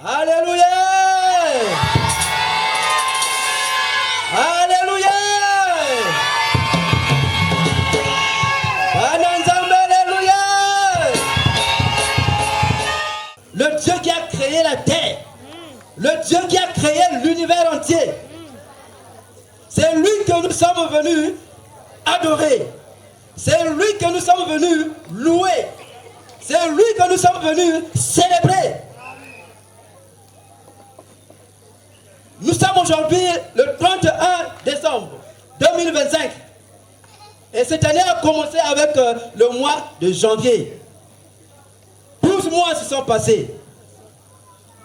Alléluia. Alléluia. Alléluia. Le Dieu qui a créé la terre, le Dieu qui a créé l'univers entier, c'est lui que nous sommes venus adorer. C'est lui que nous sommes venus louer. C'est lui que nous sommes venus célébrer. Nous sommes aujourd'hui le 31 décembre 2025. Et cette année a commencé avec le mois de janvier. 12 mois se sont passés.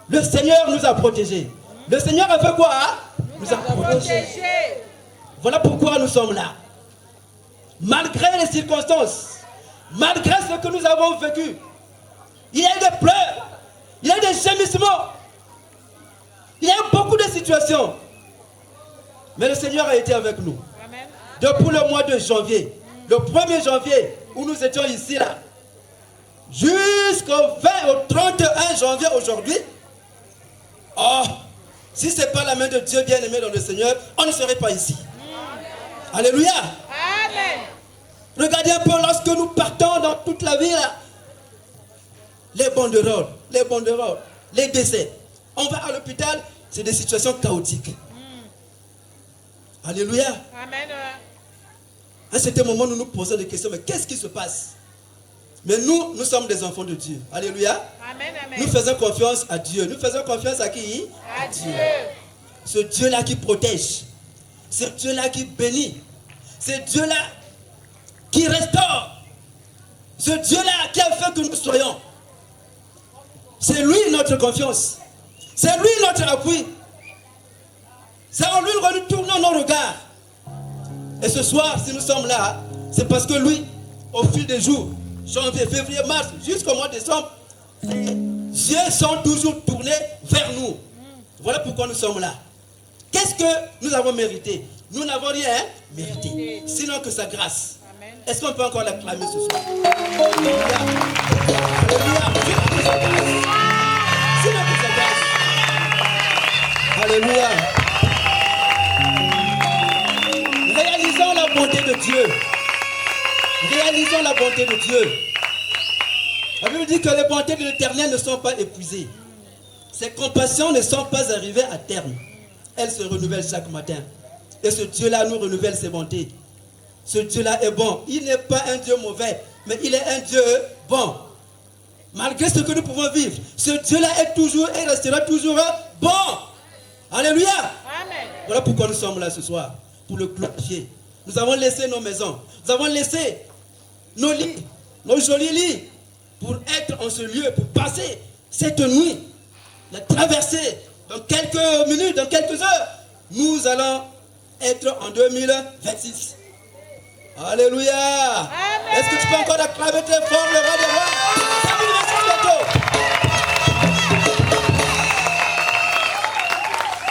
Le Seigneur nous a protégés. Le Seigneur a fait quoi? Nous a protégés. Voilà pourquoi nous sommes là. Malgré les circonstances, malgré ce que nous avons vécu, il y a eu des pleurs, il y a eu des gémissements, il y a eu beaucoup de situations. Mais le Seigneur a été avec nous. Amen. Depuis le mois de janvier, le 1er janvier, où nous étions ici, là, jusqu'au 20, au 31 janvier aujourd'hui. Oh, si ce n'est pas la main de Dieu bien-aimé dans le Seigneur, on ne serait pas ici. Alléluia. Amen. Regardez un peu lorsque nous partons dans toute la ville, les banderoles, les décès. On va à l'hôpital, c'est des situations chaotiques. Alléluia. Amen. À un certain moment, nous nous posons des questions, mais qu'est-ce qui se passe? Mais nous sommes des enfants de Dieu. Alléluia. Amen, amen. Nous faisons confiance à Dieu. Nous faisons confiance à qui? À Dieu. Ce Dieu-là qui protège. Ce Dieu-là qui bénit. Ce Dieu-là qui restaure. Ce Dieu-là qui a fait que nous soyons. C'est lui notre confiance. C'est lui notre appui. C'est en lui que nous tournons nos regards. Et ce soir, si nous sommes là, c'est parce que lui, au fil des jours, janvier, février, mars, jusqu'au mois de décembre, les yeux sont toujours tournés vers nous. Voilà pourquoi nous sommes là. Qu'est-ce que nous avons mérité? Nous n'avons rien mérité, sinon que sa grâce. Est-ce qu'on peut encore l'acclamer ce soir? Alléluia. Sinon que sa grâce. Alléluia. Réalisons la bonté de Dieu. Réalisons la bonté de Dieu. La Bible dit que les bontés de l'Éternel ne sont pas épuisées. Ses compassions ne sont pas arrivées à terme. Elles se renouvellent chaque matin. Et ce Dieu-là nous renouvelle ses bontés. Ce Dieu-là est bon. Il n'est pas un Dieu mauvais, mais il est un Dieu bon. Malgré ce que nous pouvons vivre, ce Dieu-là est toujours et restera toujours bon. Alléluia. Amen. Voilà pourquoi nous sommes là ce soir, pour le glorifier. Nous avons laissé nos maisons, nous avons laissé nos lits, nos jolis lits, pour être en ce lieu, pour passer cette nuit, la traverser. Dans quelques minutes, dans quelques heures, nous allons être en 2026. Alléluia. Amen. Est-ce que tu peux encore acclamer très fort le roi des rois?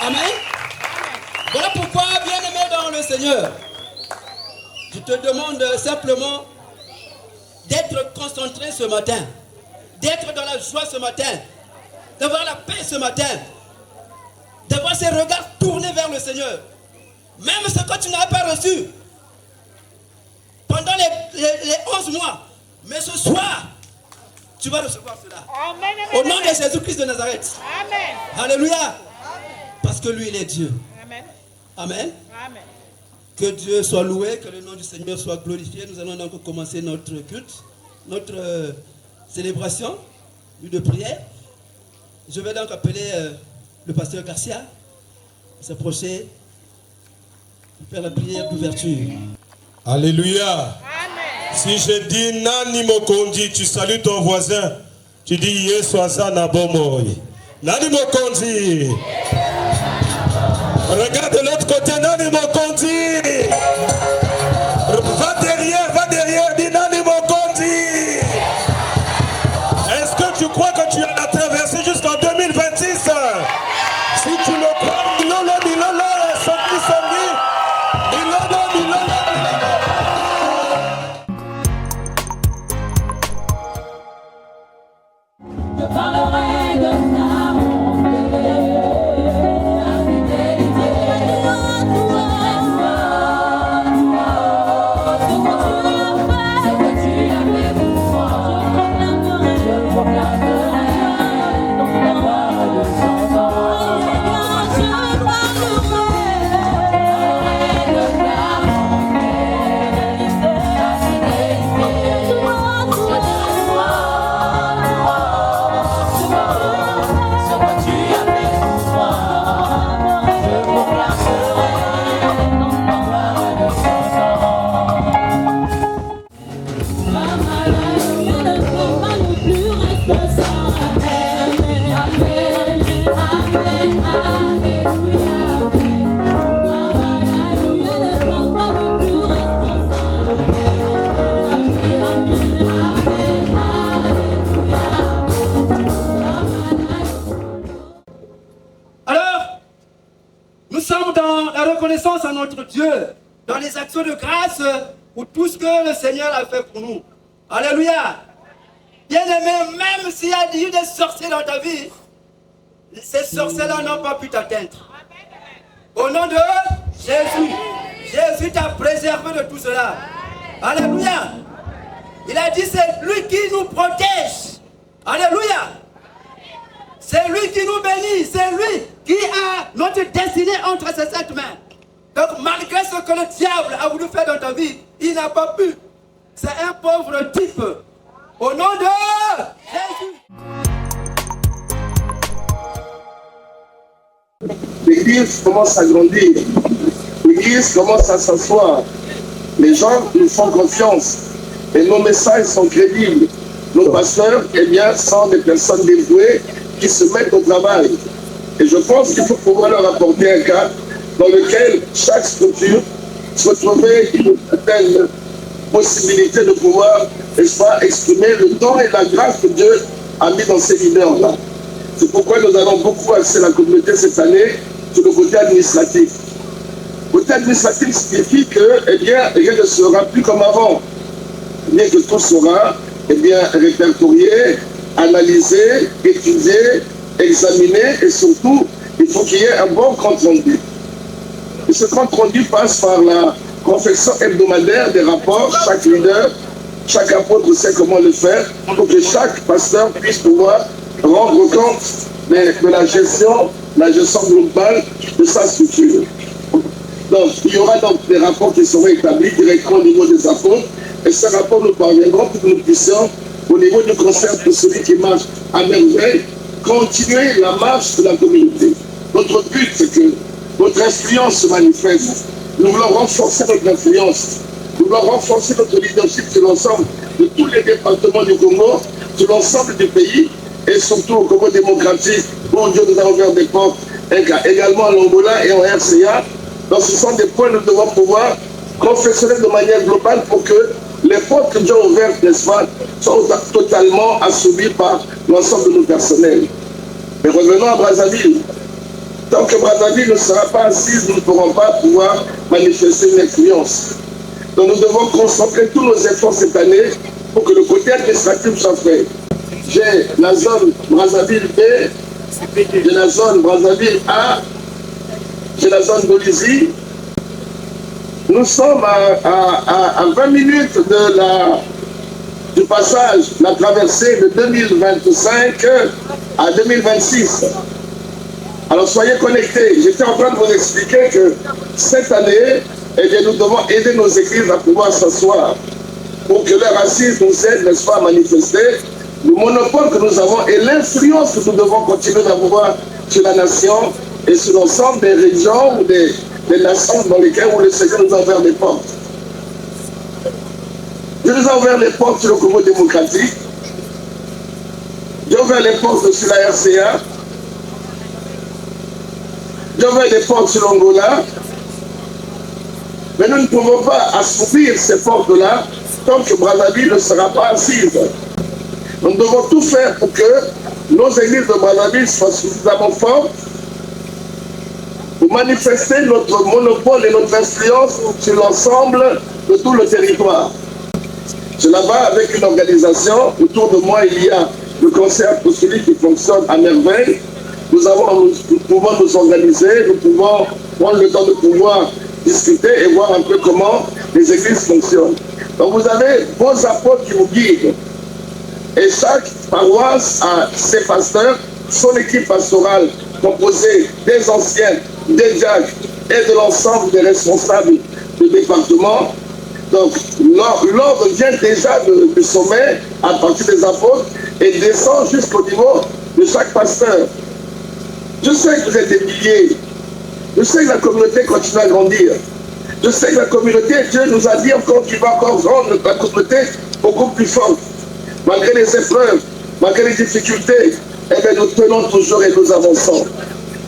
Amen. Voilà pourquoi, bien-aimé dans le Seigneur, je te demande simplement d'être concentré ce matin, d'être dans la joie ce matin, d'avoir la paix ce matin, d'avoir ses regards tournés vers le Seigneur. Même ce que tu n'as pas reçu pendant les 11 mois, mais ce soir, tu vas recevoir cela. Amen, amen, au nom de Jésus-Christ de Nazareth. Amen. Alléluia. Amen. Parce que lui, il est Dieu. Amen. Amen. Amen. Que Dieu soit loué, que le nom du Seigneur soit glorifié. Nous allons donc commencer notre culte, notre célébration, de prière. Je vais donc appeler le pasteur Garcia à s'approcher pour faire la prière d'ouverture. Alléluia. Amen. Si je dis Nani Mokondi, tu salues ton voisin. Tu dis Yesu Azana Bomoy. Nani Mokondi. Regarde de l'autre côté, Nani Mokondi. Va derrière, dis Nani Mokondi. Est-ce que tu crois que tu as traversé jusqu'en 2026? Si tu le crois, Milolo, Santi, Milolo. Je parlerai de ta honte. sommes dans la reconnaissance à notre Dieu, dans les actions de grâce pour tout ce que le Seigneur a fait pour nous. Alléluia. Bien-aimé, même s'il y a eu des sorciers dans ta vie, ces sorciers-là n'ont pas pu t'atteindre. Au nom de Jésus, Jésus t'a préservé de tout cela. Alléluia. Il a dit c'est lui qui nous protège. Alléluia. C'est lui qui nous bénit. C'est lui qui a notre destinée entre ses 7 mains. Donc malgré ce que le diable a voulu faire dans ta vie, il n'a pas pu. C'est un pauvre type. Au nom de Jésus. L'église commence à grandir. L'église commence à s'asseoir. Les gens nous font confiance. Et nos messages sont crédibles. Nos pasteurs, eh bien, sont des personnes dévouées qui se mettent au travail. Et je pense qu'il faut pouvoir leur apporter un cadre dans lequel chaque structure se trouvait une certaine possibilité de pouvoir, n'est-ce pas, exprimer le don et la grâce que Dieu a mis dans ces leaders-là. C'est pourquoi nous allons beaucoup axer la communauté cette année sur le côté administratif. Le côté administratif signifie que, eh bien, rien ne sera plus comme avant. Bien que tout sera, eh bien, répertorié, analysé, étudié, examiné et surtout, il faut qu'il y ait un bon compte rendu. Et ce compte rendu passe par la confection hebdomadaire des rapports. Chaque leader, chaque apôtre sait comment le faire pour que chaque pasteur puisse pouvoir rendre compte de la gestion globale de sa structure. Donc, il y aura donc des rapports qui seront établis directement au niveau des apôtres et ces rapports nous parviendront pour que nous puissions, au niveau du concert de celui qui marche à merveille, continuer la marche de la communauté. Notre but, c'est que notre influence se manifeste. Nous voulons renforcer notre influence. Nous voulons renforcer notre leadership sur l'ensemble de tous les départements du Congo, sur l'ensemble du pays, et surtout au Congo démocratique, où Dieu nous a ouvert des portes, également en Angola et en RCA. Donc ce sont des points que nous devons pouvoir confectionner de manière globale pour que les portes que Dieu a ouvertes, n'est-ce pas, soient totalement assouvies par l'ensemble de nos personnels. Mais revenons à Brazzaville. Tant que Brazzaville ne sera pas assise, nous ne pourrons pas pouvoir manifester une influence. Donc nous devons concentrer tous nos efforts cette année pour que le côté administratif soit fait. J'ai la zone Brazzaville B, j'ai la zone Brazzaville A, j'ai la zone d'Olizy. Nous sommes à 20 minutes du passage, la traversée de 2025 à 2026. Alors soyez connectés. J'étais en train de vous expliquer que cette année, eh bien, nous devons aider nos églises à pouvoir s'asseoir pour que leur assise nous aide, n'est-ce pas, à manifester le monopole que nous avons et l'influence que nous devons continuer d'avoir sur la nation et sur l'ensemble des régions ou des nations dans lesquelles le Seigneur nous a ouvert les portes. Dieu nous a ouvert les portes sur le Congo démocratique. Dieu a ouvert les portes sur la RCA. Dieu a ouvert les portes sur l'Angola. Mais nous ne pouvons pas assouvir ces portes-là tant que Brazzaville ne sera pas assise. Nous devons tout faire pour que nos églises de Brazzaville soient suffisamment fortes pour manifester notre monopole et notre influence sur l'ensemble de tout le territoire. Cela va avec une organisation. Autour de moi, il y a le concert apostolique qui fonctionne à merveille. Nous pouvons nous organiser, nous pouvons prendre le temps de pouvoir discuter et voir un peu comment les églises fonctionnent. Donc vous avez vos apôtres qui vous guident. Et chaque paroisse a ses pasteurs, son équipe pastorale composée des anciens, des diacres et de l'ensemble des responsables du département. Donc l'ordre vient déjà du sommet à partir des apôtres et descend jusqu'au niveau de chaque pasteur. Je sais que vous êtes des milliers. Je sais que la communauté continue à grandir. Je sais que la communauté, Dieu nous a dit encore qu'il va encore rendre la communauté beaucoup plus forte. Malgré les épreuves, malgré les difficultés, eh bien, nous tenons toujours et nous avançons.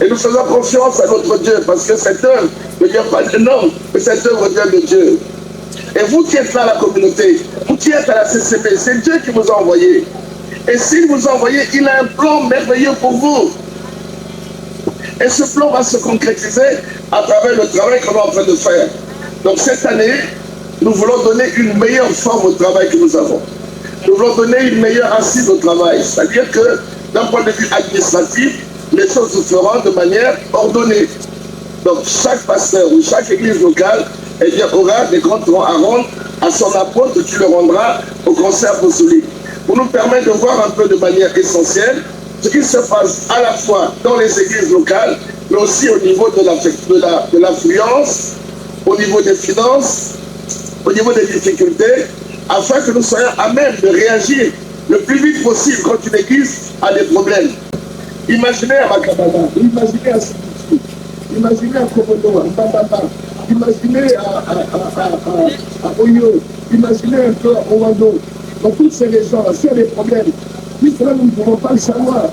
Et nous faisons confiance à notre Dieu, parce que cette œuvre ne vient pas de l'homme, mais cette œuvre vient de Dieu. Et vous qui êtes là à la communauté, vous qui êtes à la CCP, c'est Dieu qui vous a envoyé. Et s'il vous a envoyé, il a un plan merveilleux pour vous. Et ce plan va se concrétiser à travers le travail qu'on est en train de faire. Donc cette année, nous voulons donner une meilleure forme au travail que nous avons. Nous voulons donner une meilleure assise au travail. C'est-à-dire que d'un point de vue administratif, les choses se feront de manière ordonnée. Donc chaque pasteur ou chaque église locale aura des comptes à rendre à son apôtre qui le rendra au conseil apostolique. Pour nous permettre de voir un peu de manière essentielle ce qui se passe à la fois dans les églises locales, mais aussi au niveau de l'affluence, au niveau des finances, au niveau des difficultés, afin que nous soyons à même de réagir le plus vite possible quand une église a des problèmes. Imaginez à Makababa, imaginez à Sibuti, imaginez à Komodo, à Mbambamba, imaginez à Oyo, imaginez un peu à Owando. Dans toutes ces régions-là, s'il y a des problèmes, jusque-là, nous ne pouvons pas le savoir.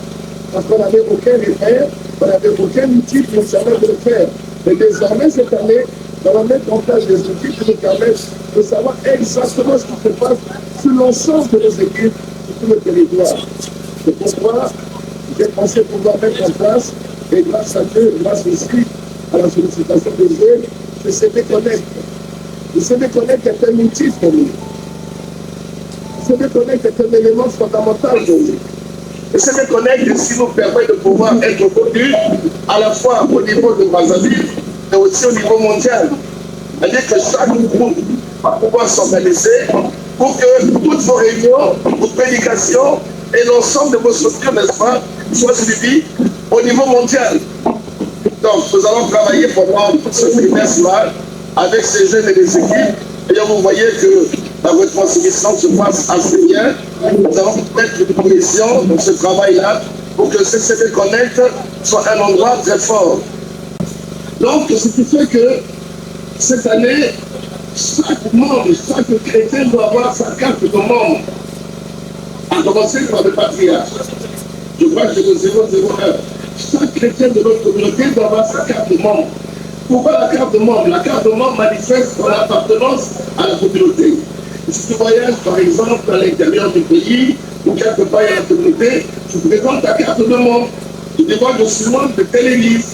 Parce qu'on n'avait aucun repère, on n'avait aucun outil pour nous permettre de le faire. Mais désormais, cette année, on va mettre en place des outils qui nous permettent de savoir exactement ce qui se passe sur l'ensemble de nos équipes, sur tout le territoire. C'est pourquoi j'ai pensé pouvoir mettre en place, et grâce à Dieu, grâce aussi à la sollicitation de Dieu, le CD Connect. Le CD Connect est un outil pour nous. Le CD Connect est un élément fondamental pour nous. Le CD Connect ici nous permet de pouvoir être connus à la fois au niveau de Brazzaville et aussi au niveau mondial. C'est-à-dire que chaque groupe va pouvoir s'organiser pour que toutes vos réunions, vos prédications et l'ensemble de vos structures, n'est-ce pas, soient suivies au niveau mondial. Donc, nous allons travailler pendant ce trimestre-là avec ces jeunes et les équipes. Et vous voyez que la retransmission se passe assez bien. Nous allons mettre une commission dans ce travail-là pour que ce CD Connect soit un endroit très fort. Donc, ce qui fait que cette année, chaque membre, chaque chrétien doit avoir sa carte de membre. À commencer par le patriarche. Je crois que c'est le 001. Chaque chrétien de notre communauté doit avoir sa carte de membre. Pourquoi la carte de membre? La carte de membre manifeste son appartenance à la communauté. Si tu voyages par exemple à l'intérieur du pays ou quelque part à la communauté, tu présentes ta carte de membre. Tu dis moi je suis membre de telle église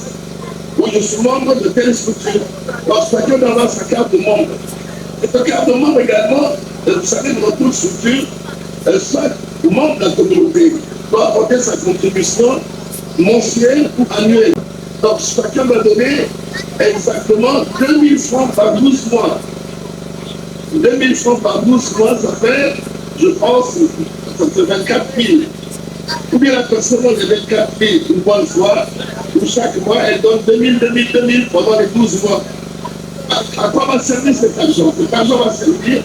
ou je suis membre de telle structure. Donc chacun doit avoir sa carte de membre. Et cette carte de membre également, vous savez, dans toute structure, chaque membre de la communauté doit apporter sa contribution mensuelle ou annuelle. Donc chacun va donner exactement 2000 francs par 12 mois. 2000 francs par 12 mois, ça fait, je pense, ça fait 24 000. Ou bien la personne a 24 000 une bonne fois, où chaque mois elle donne 2000 pendant les 12 mois. À quoi va servir cet argent? Cet argent va servir,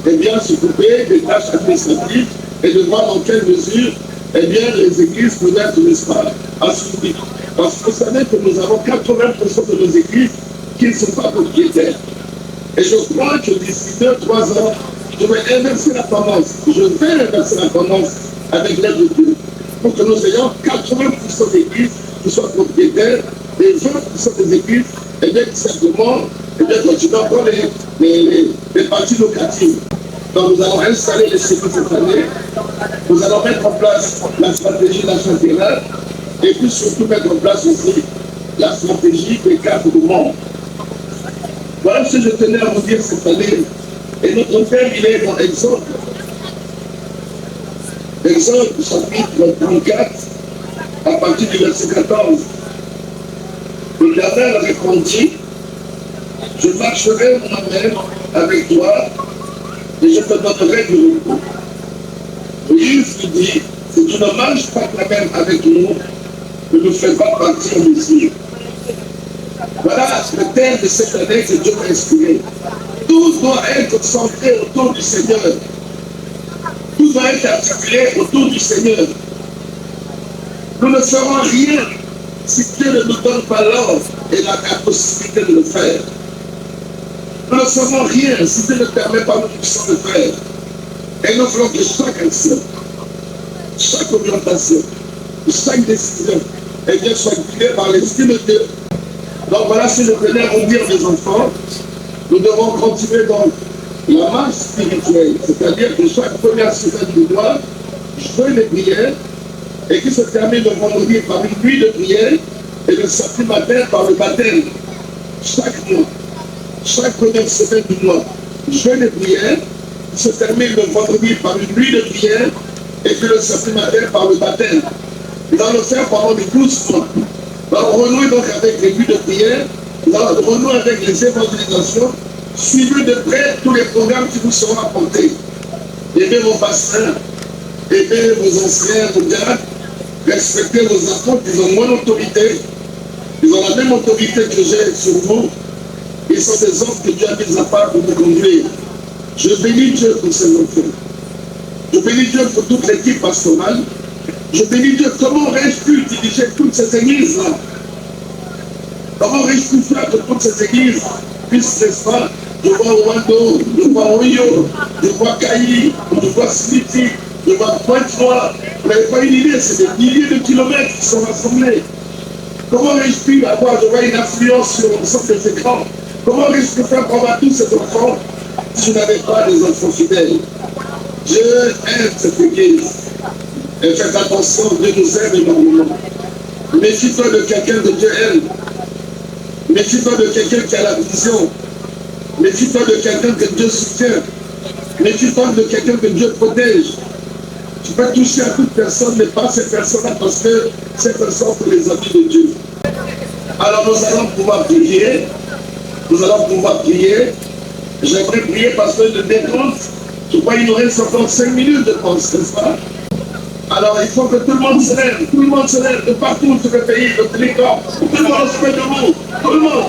eh bien, s'occuper des tâches administratives et de voir dans quelle mesure, eh bien, les églises peuvent être, n'est-ce pas, assouplies. Parce que vous savez que nous avons 80% de nos églises qui ne sont pas propriétaires. Et je crois que d'ici 2-3 ans, je vais inverser la tendance. Je vais inverser la tendance avec l'aide de Dieu. Pour que nous ayons 80% d'églises qui soient propriétaires et 20% des églises, et bien, simplement, et bien, continuer encore les parties locatives. Donc nous allons installer les services cette année. Nous allons mettre en place la stratégie d'achat terrain et puis surtout mettre en place aussi la stratégie des cartes de membres. Voilà ce que je tenais à vous dire cette année. Et notre thème, il est dans Exode. Exode, chapitre 34, à partir du verset 14. L'Éternel répondit, je marcherai moi-même avec toi et je te donnerai du repos. Moïse lui dit, si tu ne marches pas toi-même avec nous, ne nous fais pas partir d'ici. Voilà le thème de cette année que Dieu m'a inspiré. Tout doit être centré autour du Seigneur. Tout doit être articulé autour du Seigneur. Nous ne ferons rien si Dieu ne nous donne pas l'ordre et la possibilité de le faire. Nous ne ferons rien si Dieu ne permet pas nous puissions le faire. Et nous voulons que chaque action, chaque orientation, chaque décision, eh bien, soit guidée par l'Esprit de Dieu. Donc voilà ce que je venais à vous dire, mes enfants. Nous devons continuer dans la marche spirituelle, c'est-à-dire que chaque première semaine du mois, je fais les prières et qui se termine le vendredi par une nuit de prière et le célibataire par le baptême. Chaque mois, chaque première semaine du mois, jeûne et prière, qui se termine le vendredi par une nuit de prière, et puis le célibataire par le baptême. Nous allons le faire pendant les 12 mois. Nous allons renouer donc avec les nuits de prière, nous allons renouer avec les évangélisations, suivez de près tous les programmes qui vous seront apportés. Aimez vos pasteurs, aimez vos anciens, vos diacres, respectez vos apôtres, ils ont moins d'autorité, ils ont la même autorité que j'ai sur vous. Ils sont des hommes que Dieu a mis à part pour vous conduire. Je bénis Dieu pour ces enfants. Je bénis Dieu pour toute l'équipe pastorale. Je bénis Dieu. Comment aurais-je pu diriger toutes ces églises-là? Comment aurais-je pu faire que toutes ces églises puissent, n'est-ce pas, je vois Wando, je vois Oyo, je vois Kayi, je vois Smiti, je vois Pointe-Noire. Vous n'avez pas une idée, c'est des milliers de kilomètres qui sont rassemblés. Comment aurais-je pu avoir, je vois, une influence sur l'ensemble des écrans? Comment aurais-je pu faire prendre à tous ces enfants si je n'avais pas des enfants fidèles? Dieu aime cette église. Et faites attention, Dieu nous aime énormément. Méfie-toi de quelqu'un que Dieu aime. Méfie-toi de quelqu'un qui a la vision. Méfie-toi de quelqu'un que Dieu soutient. Méfie-toi de quelqu'un que Dieu protège. Tu peux toucher à toute personne, mais pas ces personnes-là, parce que ces personnes sont les amis de Dieu. Alors nous allons pouvoir prier. Nous allons pouvoir prier. J'aimerais prier parce que le décompte, je crois qu'il nous reste encore 5 minutes de pense, n'est-ce pas? Alors il faut que tout le monde se lève, de partout sur le pays, de tous les corps, tout le monde se met debout, tout le monde.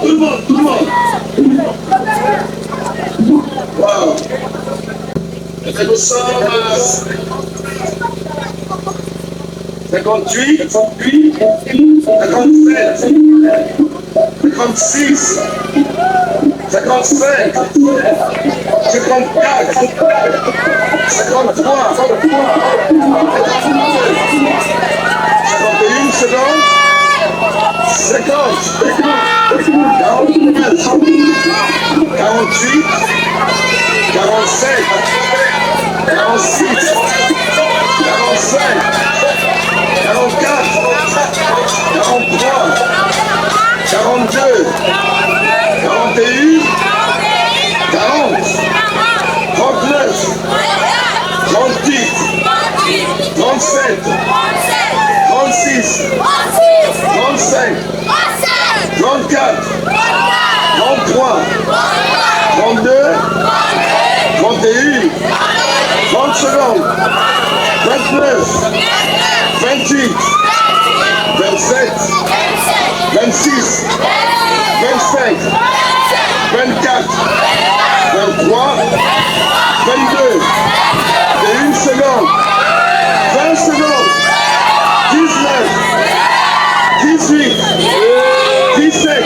Wow. Et nous sommes à 58, 57, 56, 55, 54, 53, 51 secondes, 50, 49, 48, 47, 46, 45, 44, 43, 42, 41, 40, 39, 38, 37, 36, 35, 34, 33, 32, 31, 30 secondes, 29, 28, 27, 26, 25, 24, 23, 22, et 1 seconde, 20 secondes, 19, 18, 17,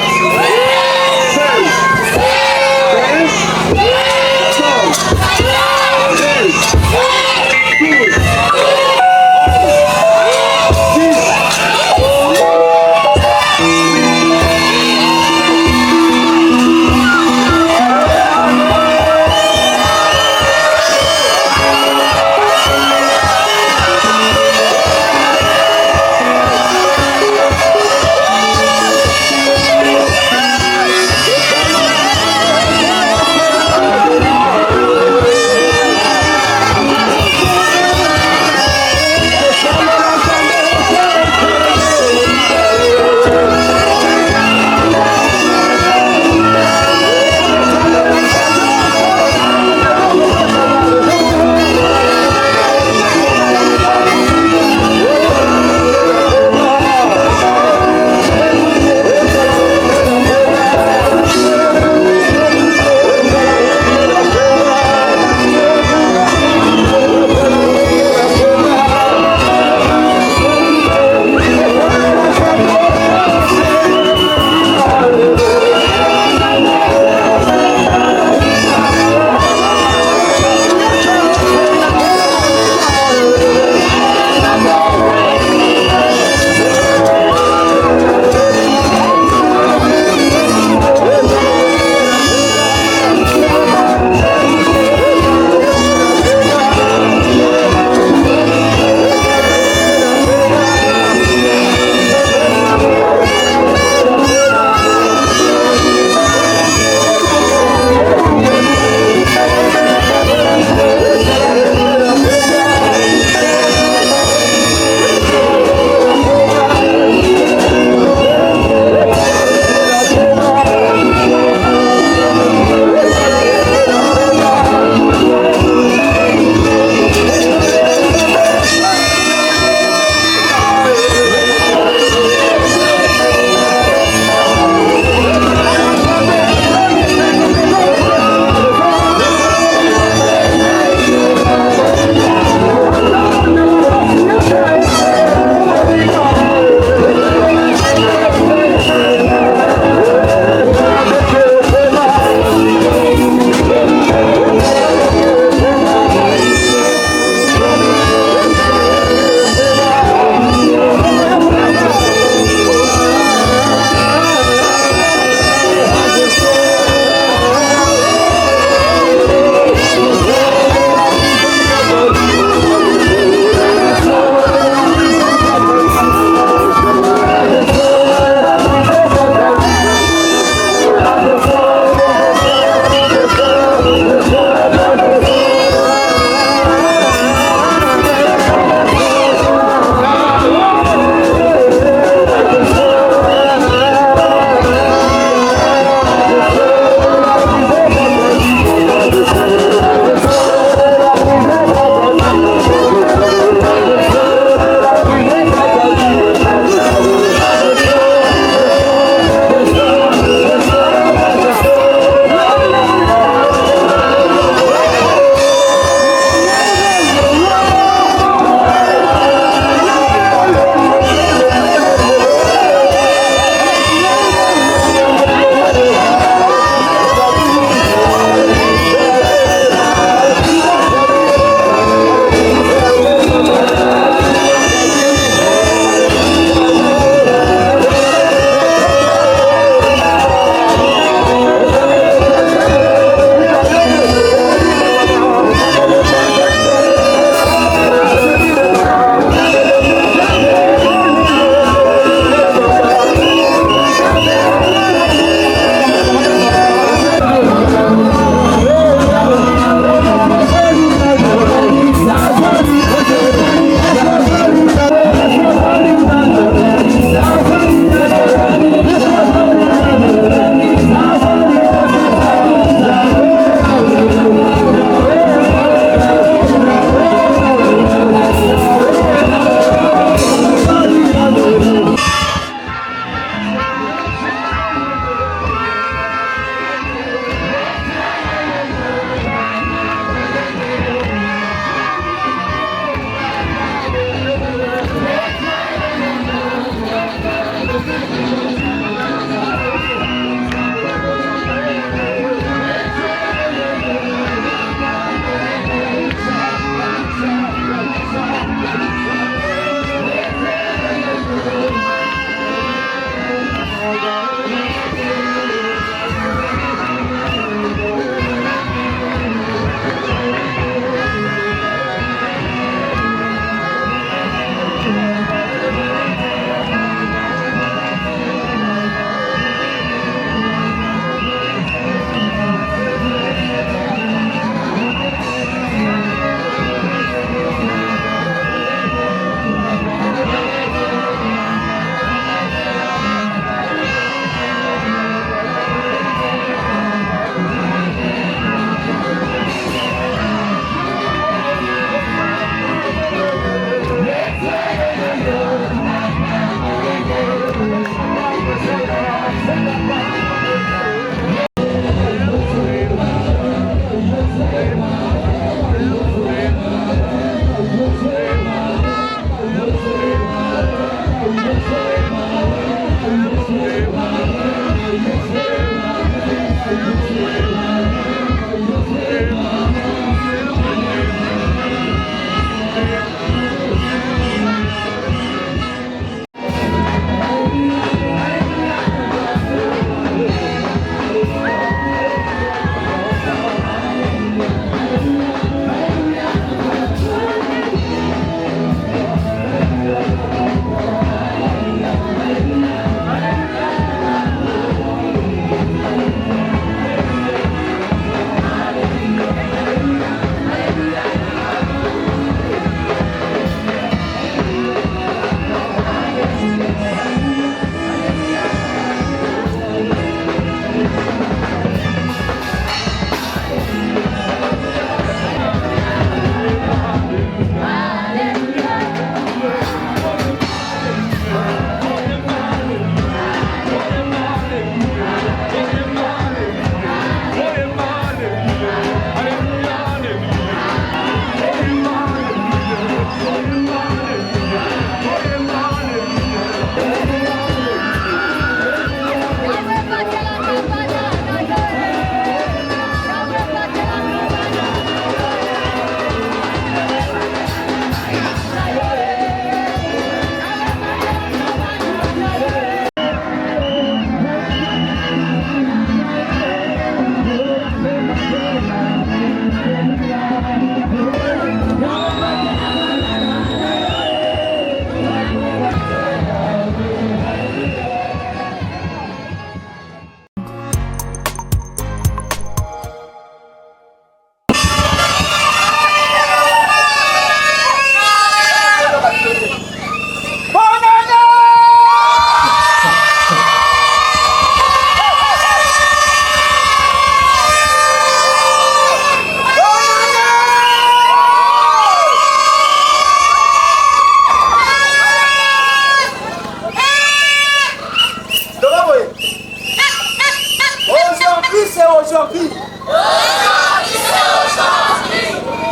aujourd'hui. Aujourd'hui, c'est aujourd'hui.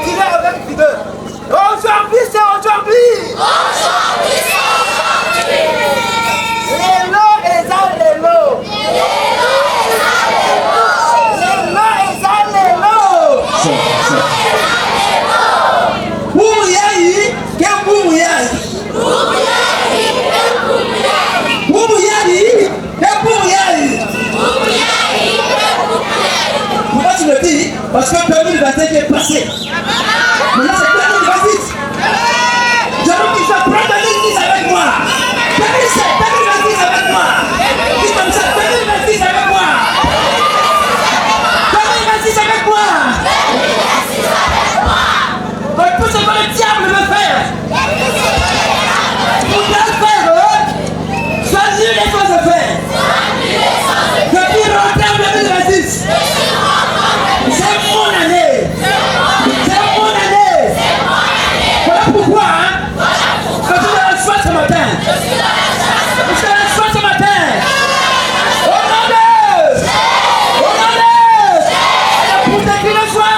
Dis-le avec vigueur. Aujourd'hui, c'est aujourd'hui. Aujourd'hui, c'est aujourd'hui. Lélo, Eza, Lélo. Lélo, Eza, Lélo. Lélo, Eza, Lélo. Bouriaï, que bouriaï. Bouriaï, que bouriaï. Bouriaï, que bouriaï. Pourquoi tu le dis? Parce que 2025 est passé. Maintenant c'est 2026. Je veux qu'ils se prennent 2026 avec moi. 2026 avec moi. Dis comme ça, 2026 avec moi. 2026 avec moi. Donc tout ce que le diable veut faire. Pour bien faire, sois nul et sans faire. Depuis rentrer en 2026. C'est mon année. C'est mon année. Voilà pourquoi, quand tu as la choix ce matin, pour t'écrire le soir.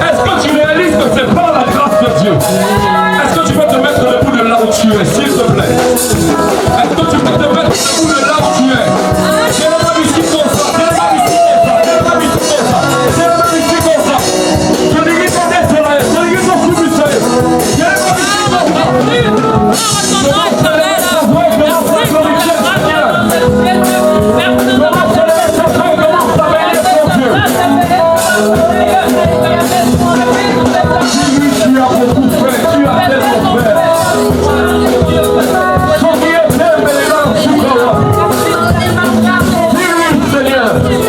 Est-ce que tu réalises que c'est par la grâce de Dieu? Est-ce que tu peux te mettre debout de là où tu es, s'il te plaît? Est-ce que tu peux te mettre debout de là où tu es? C'est la musique comme ça, c'est la musique comme ça, c'est la musique comme ça, c'est la musique comme ça. Je dis qu'il faut être là, je dis qu'il faut plus c'est la musique comme ça. Je vais te laisser savoir comment ça glorifier Seigneur. Comment te laisser savoir comment ça bénir ton Dieu. Tu as beaucoup fait, tu as tellement fait. Son qui est bien, mais les larmes sous toi. Dis-lui, Seigneur. Dis-lui.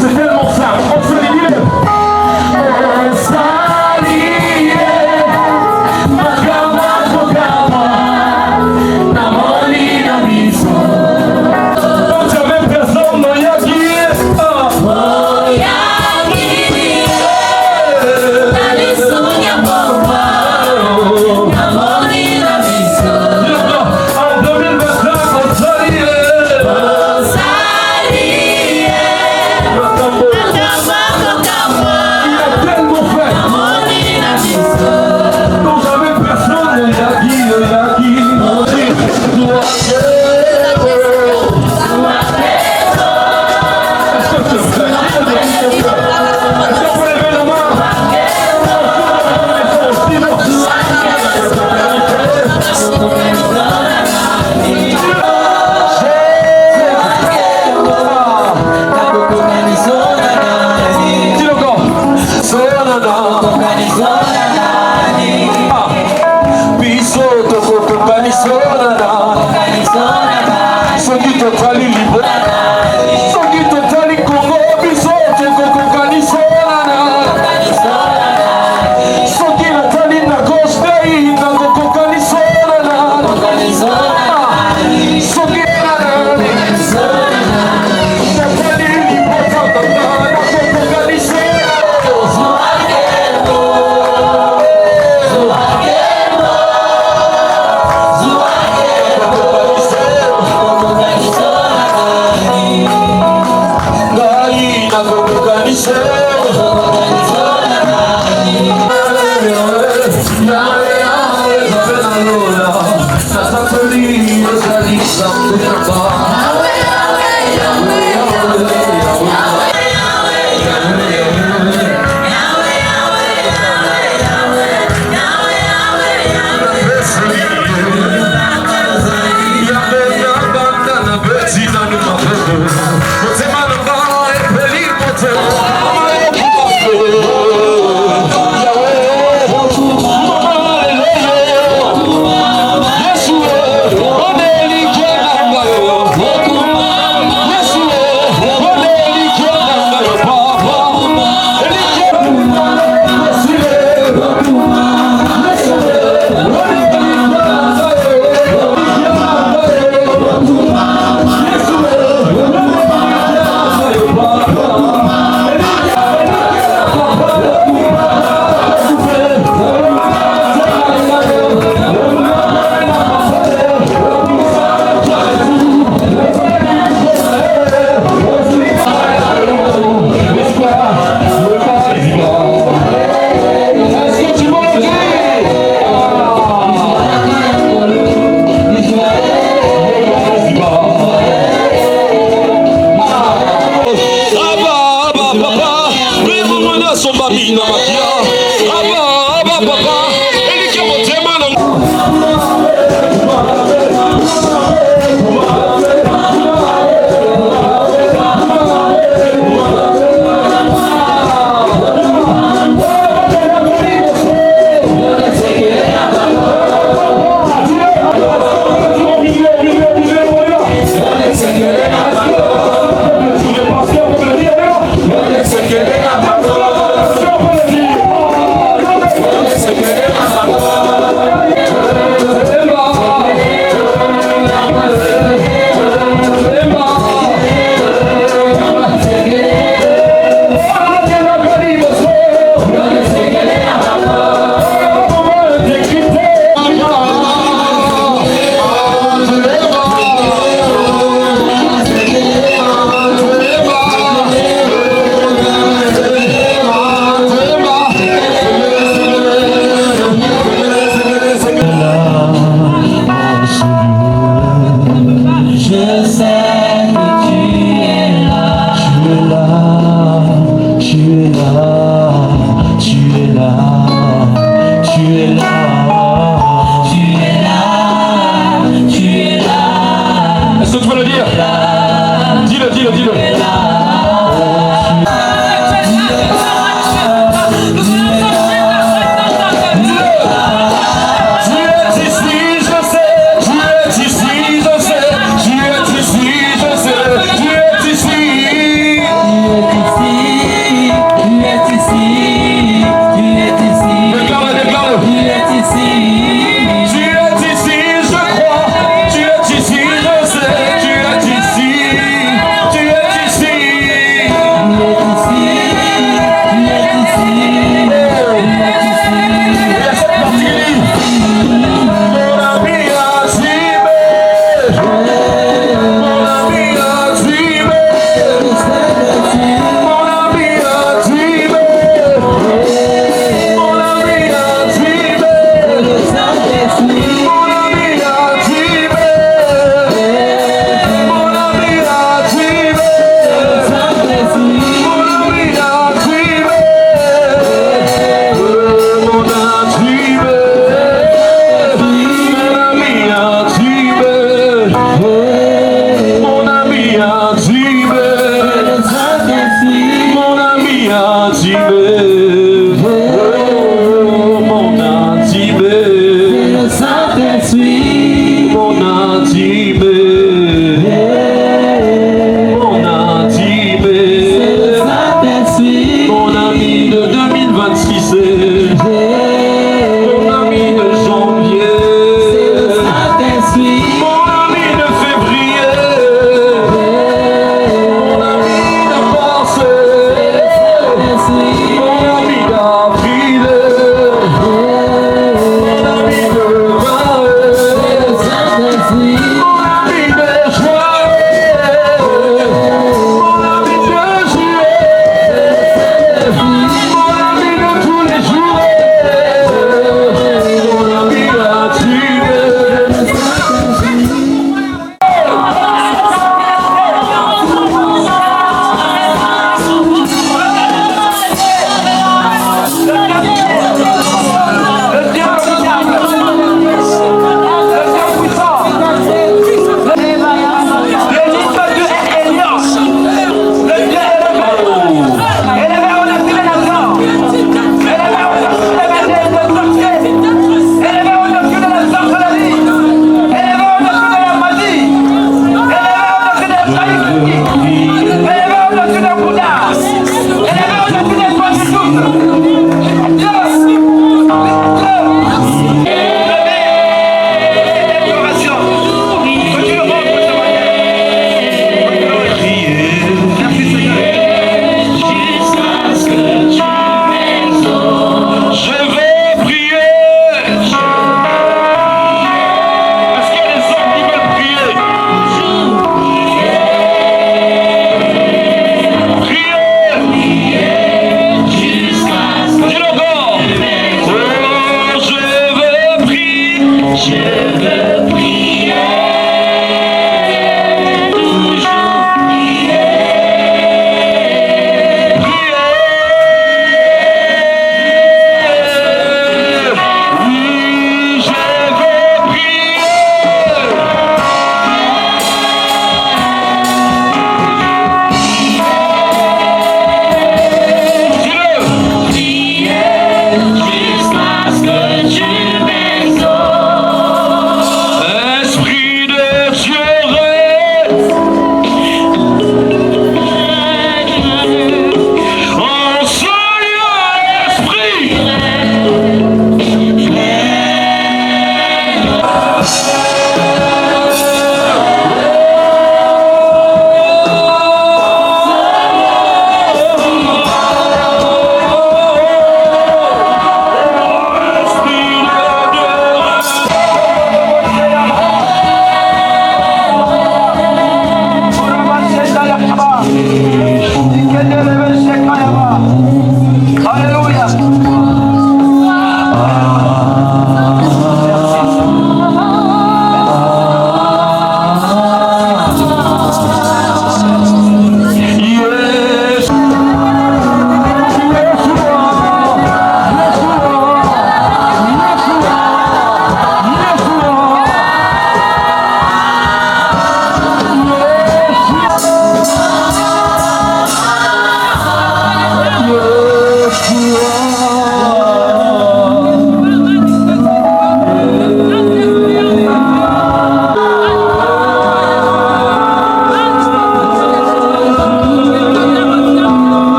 C'est tellement simple. On se dit bien.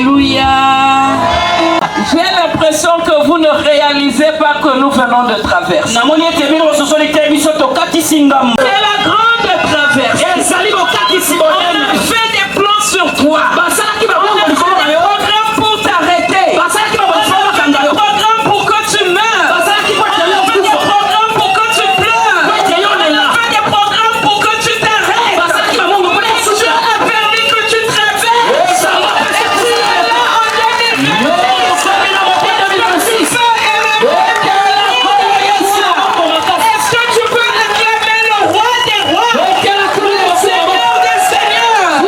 Alléluia. J'ai l'impression que vous ne réalisez pas que nous venons de traverser. C'est la grande traversée. On a fait des plans sur toi. On a fait des programmes pour t'arrêter. On a fait des programmes pour que tu meurs. On a fait des programmes pour que tu pleures. On a fait des programmes pour que tu t'arrêtes. Dieu a permis que tu traverses. Tu es là en 2020. Est-ce que tu peux acclamer le roi des rois? Le Seigneur des seigneurs.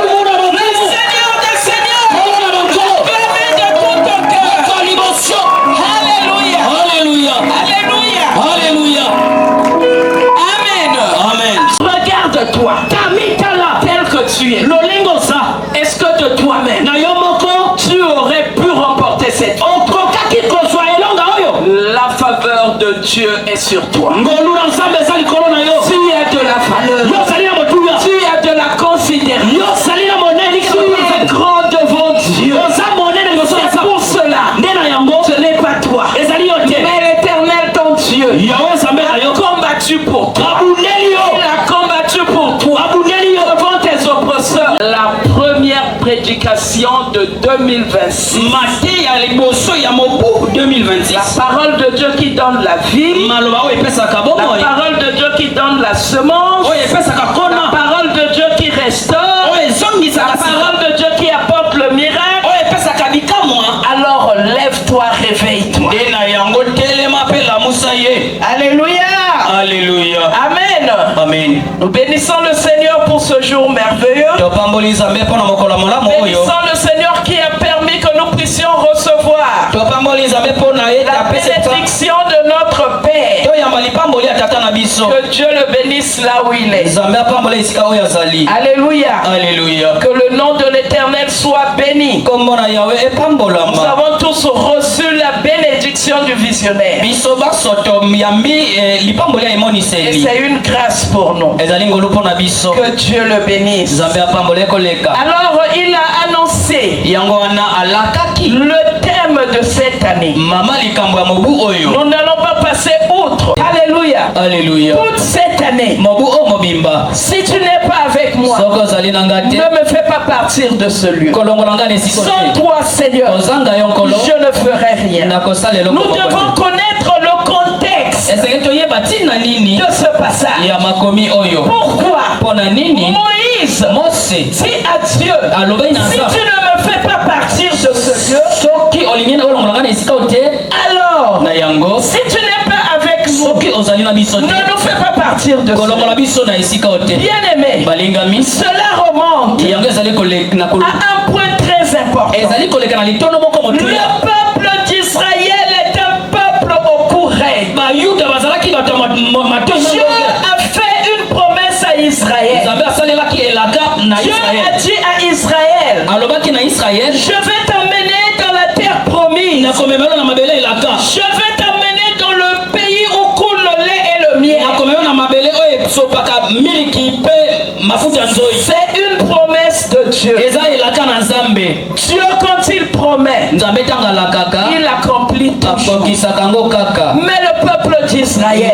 Le Seigneur des seigneurs. Permets de tout ton cœur. Alléluia. Alléluia. Alléluia. Alléluia. Amen. Amen. Regarde-toi. Tel que tu es. Est-ce que de toi-même, tu aurais pu remporter cette vie? La faveur de Dieu est sur toi. Tu as de la valeur. Tu as de la considération. Tu es grand devant Dieu. C'est pour cela. Ce n'est pas toi, mais l'Éternel ton Dieu. Il a combattu pour toi. Il a combattu pour toi devant tes oppresseurs. La première prédication de 2026. La parole de Dieu qui donne la vie. La parole de Dieu qui donne la semence. La parole de Dieu qui restaure. La parole de Dieu qui apporte le miracle. Alors lève-toi, réveille-toi. Alléluia. Alléluia. Amen. Amen. Nous bénissons le Seigneur pour ce jour merveilleux. Bénissons le Seigneur qui a permis que nous puissions recevoir la bénédiction de notre Père. Que Dieu le bénisse là où il est. Alléluia. Alléluia. Que le nom de l'Éternel soit béni. Nous avons tous reçu la bénédiction du visionnaire. Et c'est une grâce pour nous. Que Dieu le bénisse. Alors il a annoncé le thème de cette année. Nous n'allons pas passer outre. Alléluia. Alléluia. Toute cette année, si tu n'es pas avec moi, ne me fais pas partir de ce lieu. Sans toi, Seigneur, je ne ferai rien. Nous devons connaître le contexte de ce passage. Pourquoi Moïse dit à Dieu, si tu ne me fais pas partir de ce lieu, alors si tu n'es pas avec nous, ne nous fais pas partir de ce lieu. Bien-aimé, cela remonte à un point très important. Le peuple d'Israël est un peuple au courant. Dieu a fait une promesse à Israël. Dieu a dit à Israël, je vais t'emmener dans la terre promise. Je vais t'emmener dans le pays où coule le lait et le miel. C'est une promesse de Dieu. Dieu, quand il promet, il accomplit toujours. Mais le peuple d'Israël,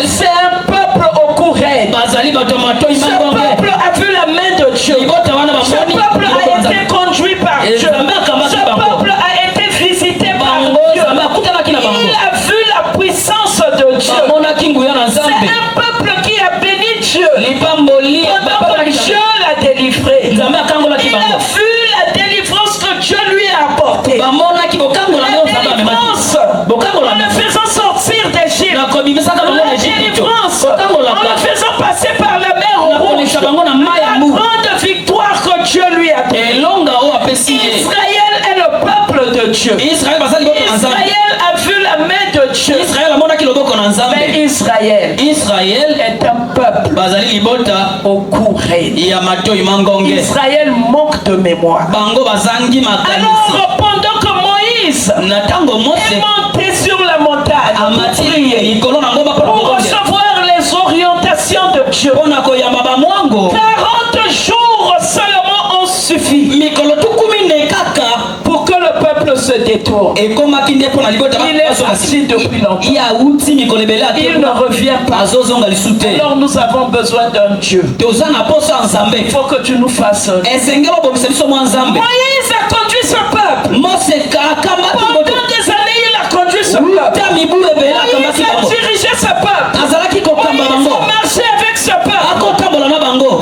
c'est un peuple au courant. Ce peuple a vu la main de Dieu. Ce peuple a été conduit par Dieu. Ce peuple a été visité par Dieu. Il a vu la puissance de Dieu. C'est un peuple qui a béni Dieu. Pendant que Dieu l'a délivré. Il a vu la délivrance que Dieu lui a apportée. La délivrance en le faisant sortir d'Égypte. La délivrance en le faisant passer par la mer Rouge. La grande victoire que Dieu lui a donnée. Israël est le peuple de Dieu. Israël a vu la main de Dieu. Mais Israël est un peuple au courant. Israël manque de mémoire. Alors pendant que Moïse est monté sur la montagne pour recevoir les orientations de Dieu, 40 jours seulement ont suffi se détourne. Il est parti depuis longtemps. Il ne revient pas. Alors nous avons besoin d'un Dieu. Il faut que tu nous fasses. Moïse a conduit ce peuple. Pendant des années, il a conduit ce peuple. Moïse a dirigé ce peuple. Moïse a marché avec ce peuple.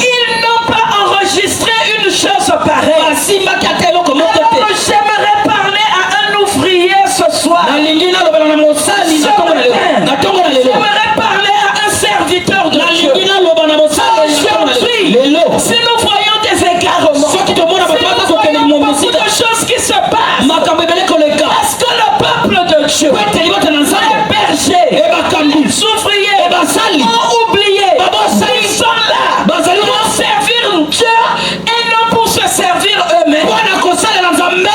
Ils n'ont pas enregistré une chose pareille. Alors j'aimerais parler à un ouvrier ce soir. J'aimerais parler à un serviteur de Dieu. Aujourd'hui, si nous voyons des égarements, c'est beaucoup de choses qui se passent. Parce que le peuple de Dieu, les bergers, les ouvriers, ont oublié. Ils sont là pour servir Dieu et non pour se servir eux-mêmes. Le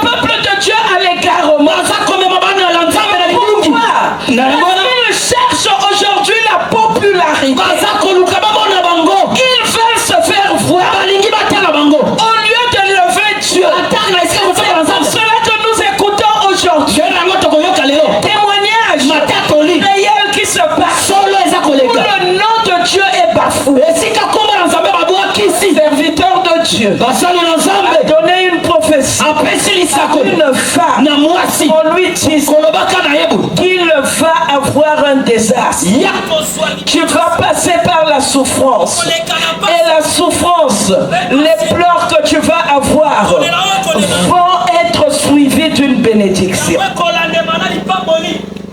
peuple de Dieu a l'égarement. Ils cherchent aujourd'hui la popularité. Ils veulent se faire voir. Au lieu de lever Dieu. C'est pour cela que nous écoutons aujourd'hui témoignages réels qui se passent où le nom de Dieu est bafoué. Serviteur de Dieu a donné une prophétie. Une femme, on lui dit qu'il va avoir un désastre. Tu vas passer par la souffrance. Et la souffrance, les pleurs que tu vas avoir vont être suivis d'une bénédiction.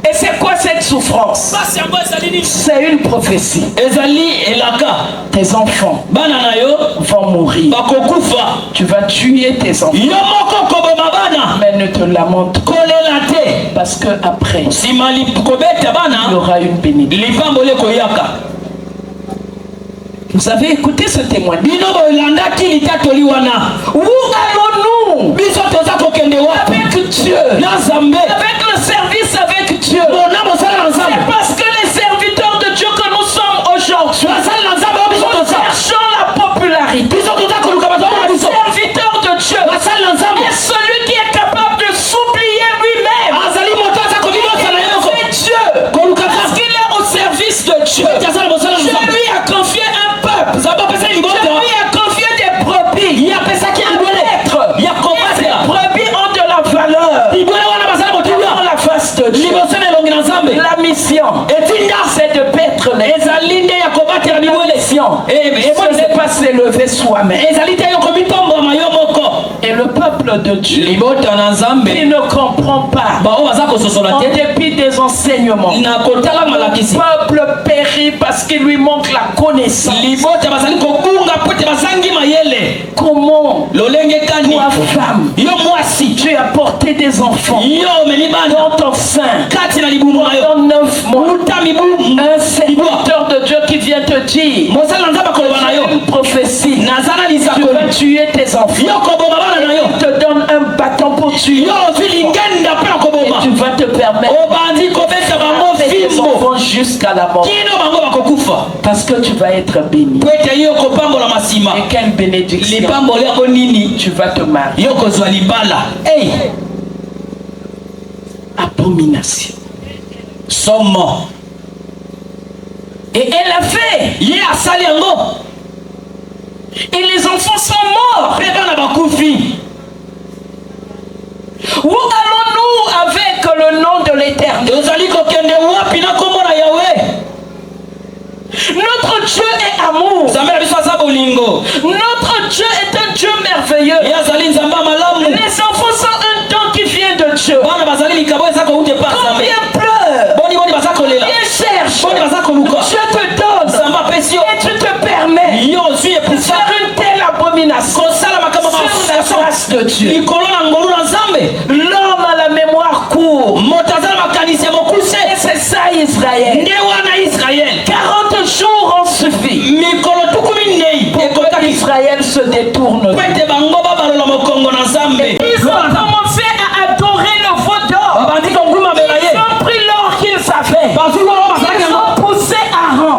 Et c'est quoi cette souffrance? C'est une prophétie. Tes enfants vont mourir. Tu vas tuer tes enfants. Mais ne te lamente pas. Parce que après, il y aura une bénédiction. Vous avez écouté ce témoignage? Où allons-nous avec Dieu? Avec le service avec Dieu. C'est parce que les serviteurs de Dieu que nous sommes aujourd'hui, nous cherchons la popularité. Le serviteur de Dieu est celui qui est capable de s'oublier lui-même. C'est Dieu. Parce qu'il est au service de Dieu. Dieu lui a confié un peuple. Dieu lui a confié des brebis. Ces brebis ont de la valeur. Dans la face de Dieu. La mission, c'est de paître les mission. Et ce n'est pas s'élever soi-même. Et le peuple de Dieu, il ne comprend pas. En dépit des enseignements, le peuple périt parce qu'il lui manque la connaissance. Comment toi, femme, tu as porté des enfants dans ton sein pendant 9 mois, un serviteur de Dieu qui vient te dire une prophétie, tu vas tuer tes enfants, il te donne un bâton pour tuer, et tu vas te permettre tes enfants jusqu'à la mort, parce que tu vas être béni. Et quelle bénédiction, tu vas te marier. Hey. Abomination. Sont morts. Et elle a fait. Et les enfants sont morts. Où allons-nous avec le nom de l'Éternel? Notre Dieu est amour. Notre Dieu est un Dieu merveilleux. Les enfants sont un don qui vient de Dieu. Combien pleurent, ils cherchent, Dieu te donne, et tu te permets de faire une telle abomination sur la face de Dieu. L'homme a la mémoire courte. Et c'est ça Israël. 40 jours ont suffi. Pour que Israël se détourne. Ils ont commencé à adorer le veau d'or. Ils ont pris l'or qu'ils avaient. Ils ont poussé Aaron.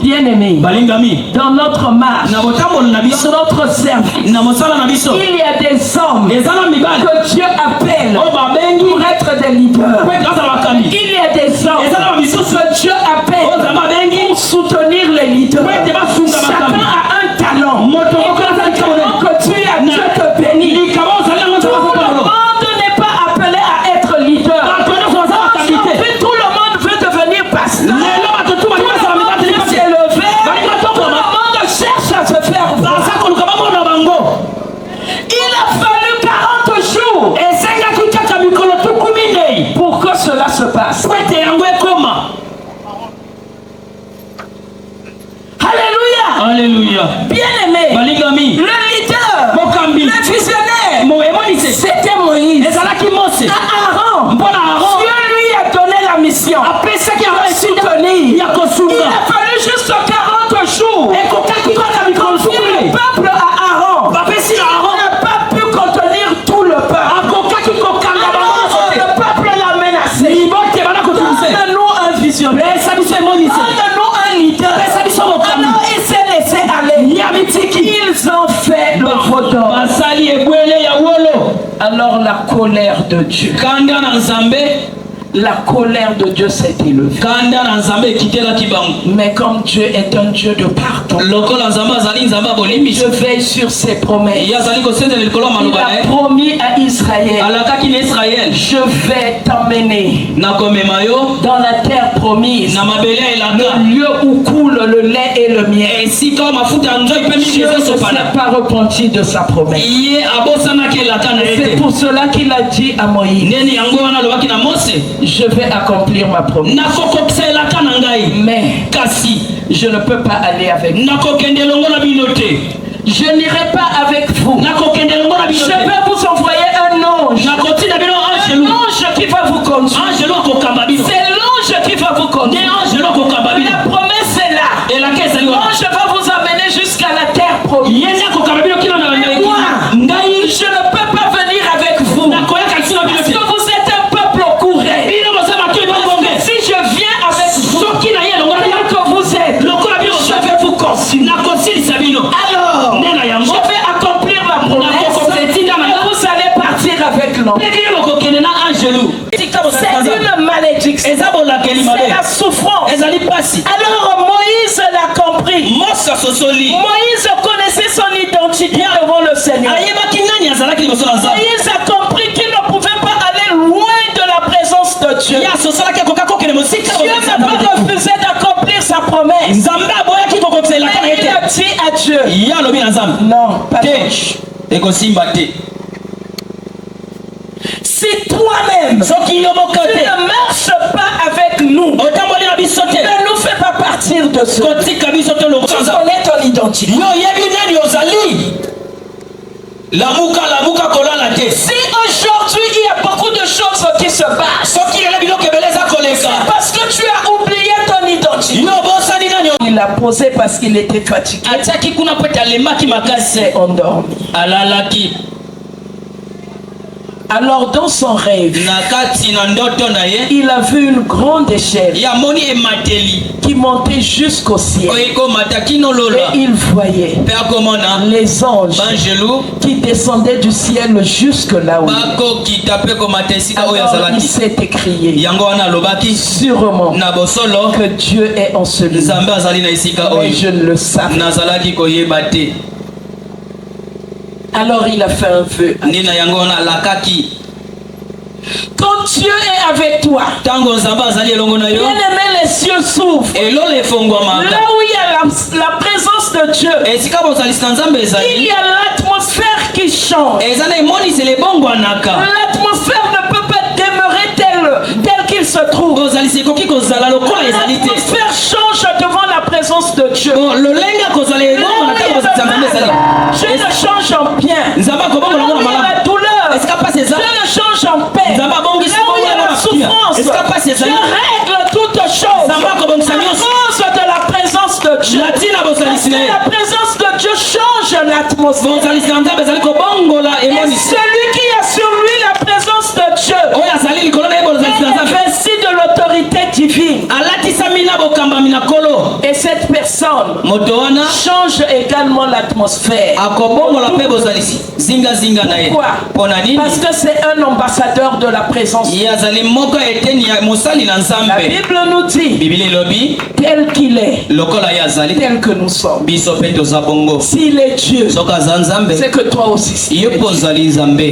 Bien-aimé, dans notre marche, dans notre service, il y a des hommes que Dieu appelle pour être des leaders. Il y a des hommes que Dieu appelle pour soutenir les leaders. Chacun a un talent. Que tu as, Dieu te bénit. Tout le monde n'est pas appelé à être leader. Aujourd'hui, tout le monde veut devenir pasteur. Tout le monde veut s'élever. Tout le monde cherche à se faire voir. Il a fallu 40 jours pour que cela se passe. Alléluia. Bien-aimé, le leader, le visionnaire, c'était Moïse. Aaron, Dieu lui a donné la mission. Il a fallu juste 40 jours. Le peuple à Aaron n'a pas pu contenir tout le peuple. Alors le peuple l'a menacé. Donne-nous un visionnaire. Donne-nous un leader. Alors il s'est laissé aller. Ils ont fait le vaudor. Alors la colère de Dieu. La colère de Dieu s'est élevée. Mais comme Dieu est un Dieu de pardon, je veille sur ses promesses. Il a promis à Israël, je vais t'emmener dans la terre promise, le lieu où coule le lait et le miel. Dieu ne s'est pas repenti de sa promesse. C'est pour cela qu'il a dit à Moïse, je vais accomplir ma promesse. Mais je ne peux pas aller avec vous. Je n'irai pas avec vous. Je vais vous envoyer un ange. Un ange qui va vous conduire. C'est l'ange qui va vous conduire. La promesse est là. L'ange va vous amener jusqu'à la terre promise. Mais moi, je ne peux pas venir avec vous. Parce que vous êtes un peuple courant. Si je viens avec vous, que vous êtes, je vais vous consumer. Alors, je vais accomplir ma promesse et vous allez partir avec l'ange. C'est une malédiction. C'est la souffrance. Alors Moïse l'a compris. Moïse connaissait son identité devant le Seigneur. Moïse a compris qu'il ne pouvait pas aller loin de la présence de Dieu. Dieu n'a pas refusé d'accomplir sa promesse. Mais il a dit à Dieu, non, pas touche. Si toi-même tu ne marches pas avec nous, ne nous fais pas partir de ce. Tu connais ton identité. Si aujourd'hui il y a beaucoup de choses qui se passent, c'est parce que tu as oublié ton identité. Il l'a posé parce qu'il était fatigué. Il s'est endormi. Alors dans son rêve, il a vu une grande échelle qui montait jusqu'au ciel. Et il voyait les anges qui descendaient du ciel jusque là-haut. Alors il s'est écrié, sûrement que Dieu est en celui. Mais je ne le savais. Alors il a fait un vœu. Quand Dieu est avec toi, bien-aimé, les cieux s'ouvrent. Là où il y a la présence de Dieu, il y a l'atmosphère qui change. L'atmosphère ne peut pas demeurer telle qu'il se trouve. L'atmosphère change devant la présence de Dieu. Dieu ne change en bien. Là où il y a la douleur, Dieu ne change en paix. Là où il y a la souffrance, Dieu règle toutes choses. À cause de la présence de Dieu. La présence de Dieu change l'atmosphère. Et celui qui a sur lui la présence de Dieu est investi de l'autorité divine. Et cette personne personne Motoana change également l'atmosphère. akobongola pe bozalisi zinga zinga na ye. Pourquoi? Ponani Parce que c'est un ambassadeur de la présence. yazali moko eteni ya mosali na La Nzambe. Bible nous dit Bibili lobi tel qu'il est, lokola yazali tel que nous sommes. biso pe toza bongo. S'il est Dieu, Soka za Nzambe c'est que toi aussi. tu es ye Dieu. pozali Nzambe.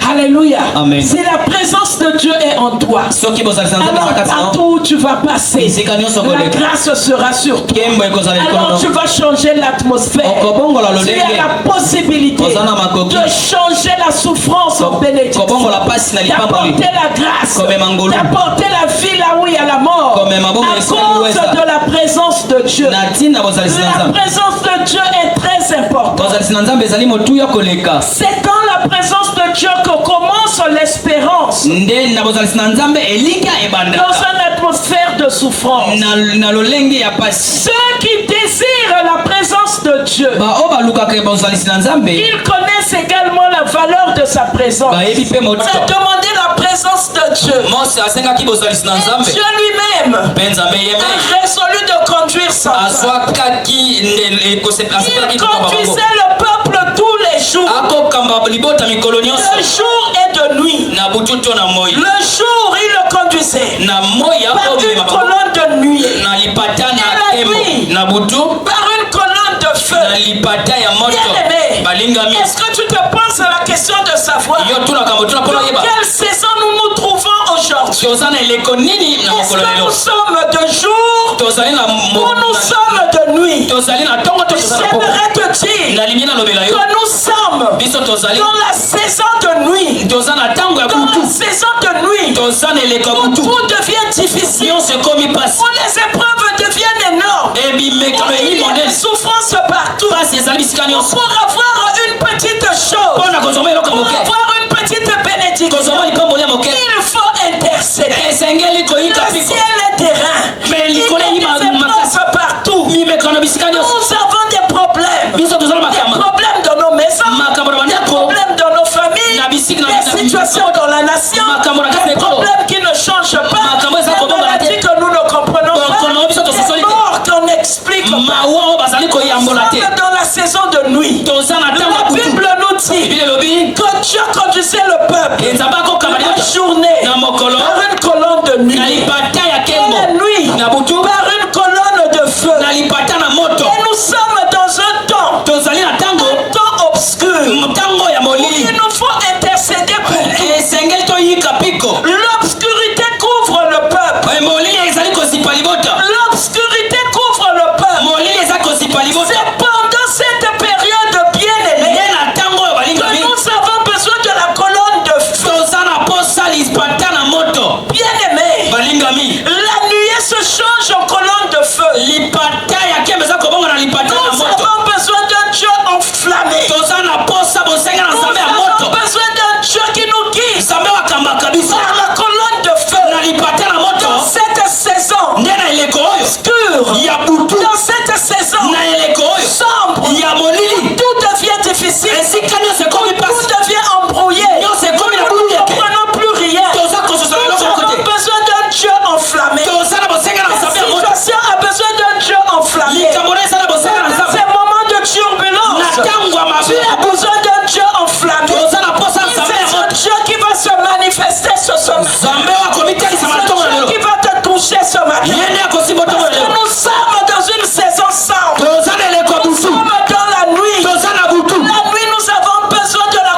Alléluia. Amen. Si la présence de Dieu est en toi, Soki bozali Nzambe alors sakati na partout où tu vas passer, Isika nyonso la koleka. grâce sera sur toi. Kembo ekozala Alors tu likono. vas changer l'atmosphère. Okobongola Tu as lolenge. la possibilité Kozana makoki. de changer la souffrance en bénédiction, Kobongola pasi na lipamboli. d'apporter la grâce, Comme Mangolo. d'apporter la vie là où il y a la mort, Comme Mabongo à Esali cause Wesa. de la présence de Dieu. Natina bozali La Nzambe. présence de Dieu est très importante. Bozali Nzambe ezali motuya koleka. C'est dans la présence de Dieu que commence l'espérance. Nde na bozali Nzambe elinga Dans ebanda. une atmosphère de souffrance. Na lolenge ya pasi. Ceux qui désirent la présence de Dieu, Ba o balukaka bozali Nzambe. ils connaissent également la valeur de sa présence. Ba yebi pe moto. C'est demander la présence de Dieu. Mose asengaki bozali Nzambe. Dieu lui-même Pe Nzambe yeme. a résolu de conduire son peuple. Azwakaki Il conduisait le peuple tous les jours, akokamba libota mikolo de nyonso jour et de nuit. na butu to na moi Le jour, il le conduisait na moi ya par une colonne de nuit, na lipata Et na la tembo nuit. na butu par une colonne de feu. na lipata ya moto Bien-aimé, balingami est-ce que tu te poses à la question de savoir yo tuna kambo tuna pona dans yeba quelle saison nous nous trouvons aujourd'hui? tozana eleko nini na Est-ce mokolo que lelo nous sommes de jour tozali na ou nous sommes de nuit? tozali na tongo to tozali na poko J'aimerais te dire na limina lobela yo que nous sommes biso tozali dans la saison de nuit. toza na tango ya Dans la butu saison de nuit, toza na eleko ya où butu tout devient difficile, nyonso ekomi pasi où les épreuves deviennent énormes, ebimekano où il eyi y a monene des souffrances partout. pasi ezali bisika nyonso Pour avoir une petite chose, mpona kozoma eloko pour moke avoir une petite bénédiction, kozoma lipamboli ya moke il faut intercéder. esengeli koyika Le piko ciel est terrain. Mais Il y likolo a eyi des makasi épreuves partout. mimekano bisika nyonso Nous avons des problèmes. biso tozala Des makama problèmes dans nos maisons, makambo na des bandako problèmes dans nos familles, na bisika na des situations dans la nation, Makambo na des kase ko. problèmes qui ne changent pas, Makambo eza des kobonga na te. maladies que nous ne comprenons Bokono biso pas, tososoli des te. morts qu'on n'explique pas. mawa oyo bazali Nous koyambola te sommes dans la saison de nuit. toza na ntango ya La butu Bible nous dit bibili elobi que Dieu conduisait le peuple enzambe akokamba la liboto journée na mokolo par une colonne de nuit, na lipata ya et nkembo la nuit na butu par une colonne de feu. na lipata na moto Et nous sommes dans un temps, tozali na ntango un temps obscur. ntango ya Il molili nous faut intercéder pour tout. esengeli toyika piko L'obscurité couvre le peuple. molili ezali kozipa libota L'obscurité couvre le peuple. molili eza kozipa libota C'est pendant cette période bien-aimée nde na ntango oyo que balingami nous avons besoin de la colonne de feu. toza na posa lipata na moto Bien-aimé, balingami la nuée se change en colonne de feu. lipata ya nkembo eza kobonga na lipata na Nous moto avons besoin d'un Dieu enflammé. toza na posa bosenga na Nous nzambe ya avons moto besoin d'un Dieu qui nous guide nzambe wakambaka biso par la colonne de feu. na lipata na moto Dans cette saison nde na eleko oyo obscure, ya butu dans cette saison na eleko oyo sombre, ya molili tout devient difficile. esika nyonso ekomi Tout pasi devient embrouillé. nyonso ekomi na Nous ne buluyeke comprenons plus rien. toza kososola Nous eloko moko avons te besoin d'un Dieu enflammé. toza na bosenga na La nzambe ya moto situation a besoin d'un Dieu enflammé. likambo na eza na bosenga na Dans nzambe ces moments de turbulence, na ntango ya tu as mabe besoin d'un Dieu enflammé. toza na posa ya nzambe ya C'est ce moto Dieu qui va se manifester ce soir. nzambe oyo akomitalisa C'est matongo na Dieu lelo qui va te toucher ce matin. ye nde akosimba otongo na Parce que lelo nous sommes dans une saison sombre. toza na eleko ya Nous butu sommes dans la nuit. toza na butu La nuit, nous avons besoin de la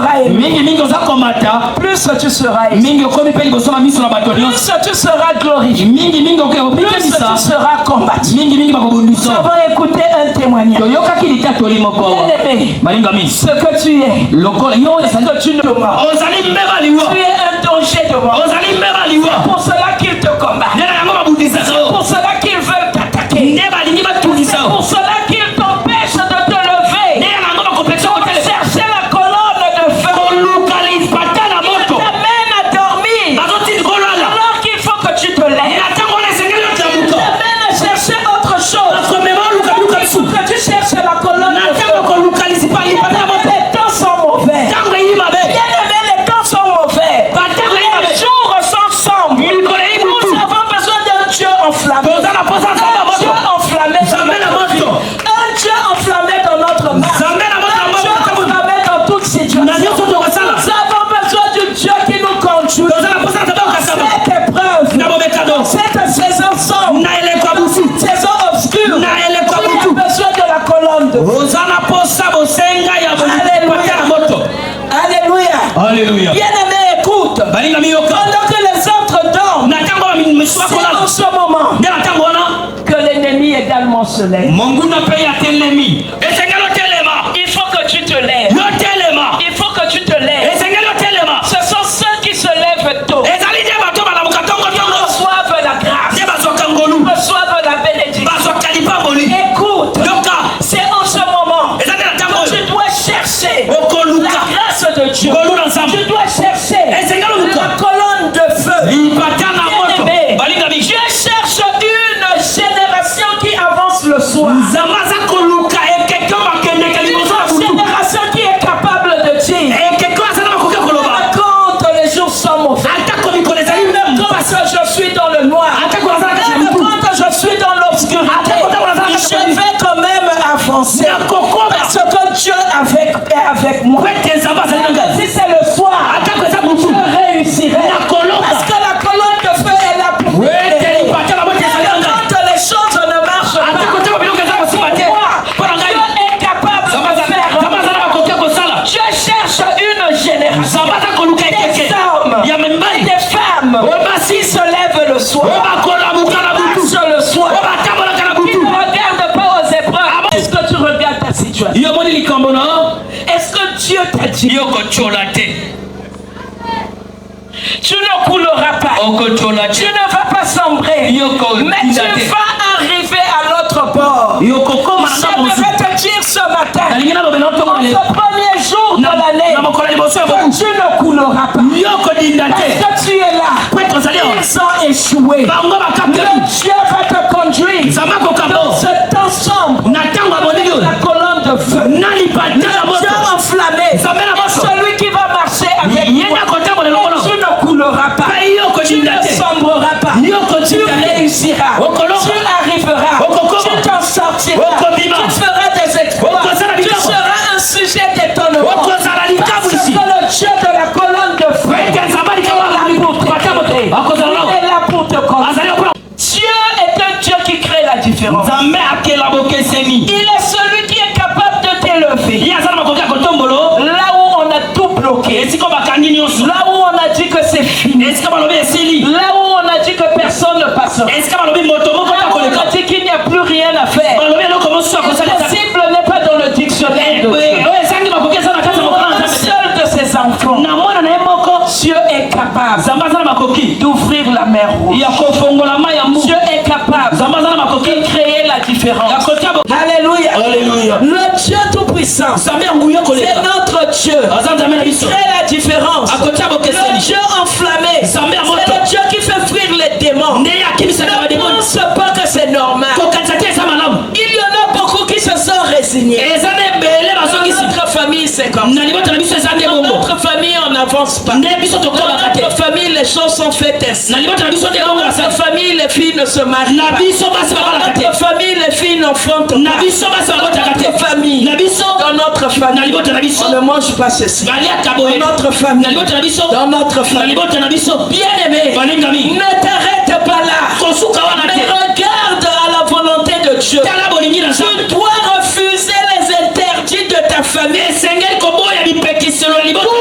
seras aimé, plus tu seras aimé, plus tu seras glorifié, plus tu seras combattu. Nous avons écouté un témoignage. Bien-aimé, ce que tu es, ce que tu ne demandes, tu es un danger de mort. C'est pour cela qu'ils te combattent. C'est pour cela qu'ils veulent t'attaquer. C'est pour cela qu'ils t'empêchent de te lever. Chercher la colonne de feu. T'amène à dormir. Alors qu'il faut que tu te lèves. T'amène à chercher autre chose. Il faut que tu cherches la colonne de feu. Les temps sont mauvais. Bien-aimé, les temps sont mauvais. Les jours sont sombres. Nous avons besoin d'un Dieu enflammé. Un Dieu enflammé dans notre marche. Un Dieu enflammé dans toute situation. Nous avons besoin du Dieu qui nous conduit. Cette épreuve, cette saison sombre, saison obscure, tu as besoin de la colonne de feu. Alléluia. Bien-aimé, écoute. Pendant que les autres dorment, c'est en ce moment que l'ennemi également se lève. Il faut que tu te lèves. Il faut que tu te lèves. Ce sont ceux qui se lèvent tôt. Ils reçoivent la grâce. Ils reçoivent la bénédiction. Écoute, c'est en ce moment que tu dois chercher la grâce de Dieu. Tu dois chercher la colonne de feu. Bien-aimé, Dieu cherche une génération qui avance le soir. Une génération qui est capable de dire quand les jours sont mauvais, même quand je suis dans le noir, même quand je suis dans l'obscurité, je vais quand même avancer parce que Dieu est avec moi. Si c'est le soir, je réussirai parce que la colonne de feu est là pour m'aider. Quand les choses ne marchent pas, Dieu est capable de faire. Dieu cherche une génération des femmes qui se lèvent le soir, marchent le soir, qui ne regardent pas aux épreuves. Est-ce que tu regardes ta situation? Est-ce que Dieu t'a dit tu ne couleras pas, tu ne vas pas sombrer, mais tu vas arriver à l'autre bord. J'aimerais te dire ce matin, en ce premier jour de l'année, que tu ne couleras pas. Parce que tu es là, ils ont échoué. Le Dieu va te conduire dans ce temps sombre, la colonne de feu, le Dieu enflammé, celui qui va marcher avec moi. Tu ne couleras pas, tu ne sombreras pas, tu réussiras, tu arriveras, tu t'en sortiras, tu feras des exploits, tu seras un sujet d'étonnement. Parce que le Dieu de la colonne de feu est là pour te conduire. Dieu est un Dieu qui crée la différence. Il est celui qui est capable de t'élever. Là où on a tout bloqué, là où on a dit que c'est fini, là où on a dit que personne ne passera, là où on a dit qu'il n'y a plus rien à faire. L'impossible n'est pas dans le dictionnaire de Dieu. Un seul de ses enfants, Dieu est capable d'ouvrir la mer rouge. Dieu est capable de créer la différence. Alléluia. Le Dieu tout-puissant, c'est notre Dieu. Il crée la différence. Le Dieu enflammé, c'est le Dieu qui fait fuir les démons. Ne pense pas que c'est normal. Il y en a beaucoup qui se sont résignés. Notre famille, c'est comme ça. Dans notre famille, on n'avance pas. Dans notre famille, les choses sont faites ainsi. Dans notre famille, les filles ne se marient pas. Dans notre famille, les filles n'enfantent pas. Dans notre famille, on ne mange pas ceci. Dans notre famille, bien aimé, ne t'arrête pas là. Mais regarde à la volonté de Dieu. Tu dois refuser les interdits de ta famille pour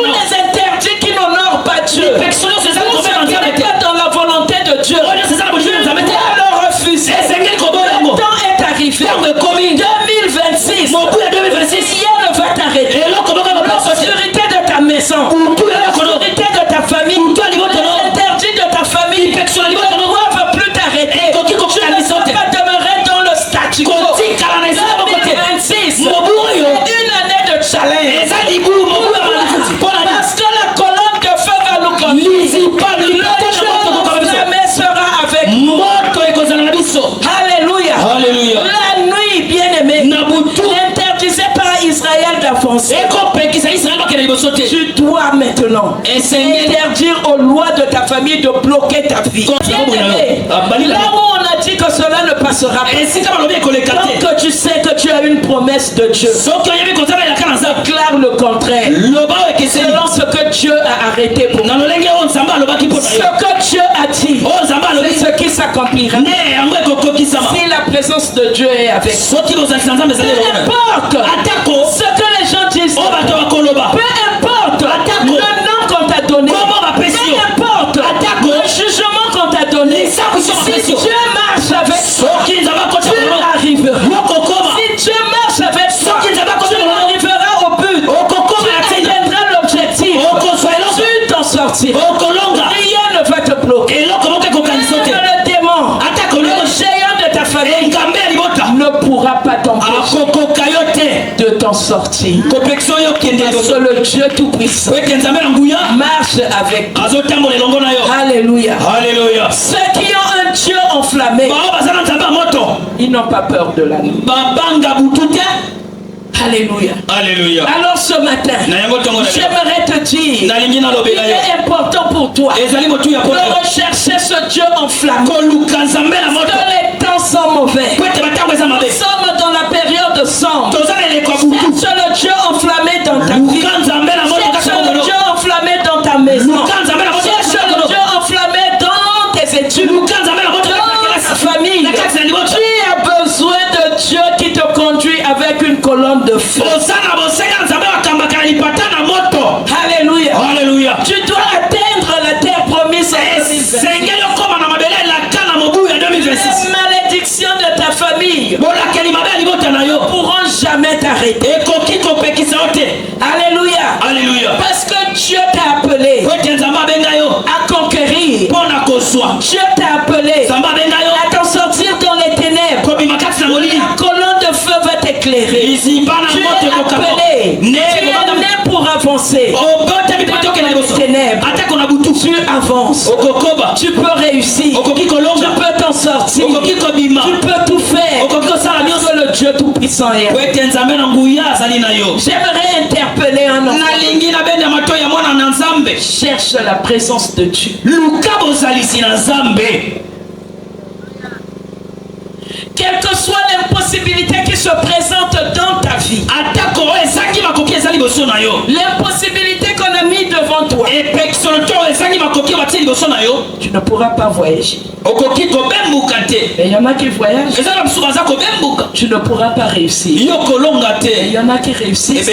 Tu dois maintenant interdire aux lois de ta famille de bloquer ta vie. Là où on a dit que cela ne passera pas, tant que tu sais que tu as une promesse de Dieu, déclare le contraire. Selon ce que Dieu a arrêté pour nous, ce que Dieu a dit, c'est ce qui s'accomplira. Si la présence de Dieu est avec toi, peu importe ce que les gens disent, peu importe le nom qu'on t'a donné, peu importe le jugement qu'on t'a donné, si Dieu marche avec toi, tu arriveras. Si Dieu marche avec toi, tu arriveras au but, tu atteindras l'objectif, tu t'en sortiras. Rien ne va te bloquer. Le démon, le géant de ta famille ne pourra pas t'empêcher de t'en sortir. Parce que le Dieu Tout-Puissant marche avec toi. Alléluia. Ceux qui ont un Dieu enflammé, ils n'ont pas peur de la nuit. Alléluia. Alors ce matin, j'aimerais te dire, il est important pour toi de rechercher ce Dieu enflammé. Que les temps sont mauvais. Nous sommes dans la période sombre. Cherche le Dieu enflammé dans ta vie. Cherche le Dieu enflammé dans ta maison. Cherche le Dieu enflammé dans tes études, dans ta famille. Tu as besoin de Dieu qui te conduit avec une colonne de feu. Alléluia. Tu dois atteindre la terre promise en 2026. Les malédictions de ta famille ne pourront jamais t'arrêter. Alléluia. Parce que Dieu t'a appelé à conquérir. Dieu t'a appelé à t'en sortir dans les ténèbres. La colonne de feu va t'éclairer. Tu es appelé. Tu es né pour avancer. Ténèbres. Tu avances. Tu peux réussir. Tu peux t'en sortir. Tu peux tout faire. Parce que le Dieu Tout-Puissant est. J'aimerais interpeller un homme. Cherche la présence de Dieu. Quelle que soit l'impossibilité qui se présente dans ta vie, l'impossibilité qu'on a mis devant toi, tu ne pourras pas voyager. Et il y en a qui voyagent, tu ne pourras pas réussir. Et il y en a qui réussissent,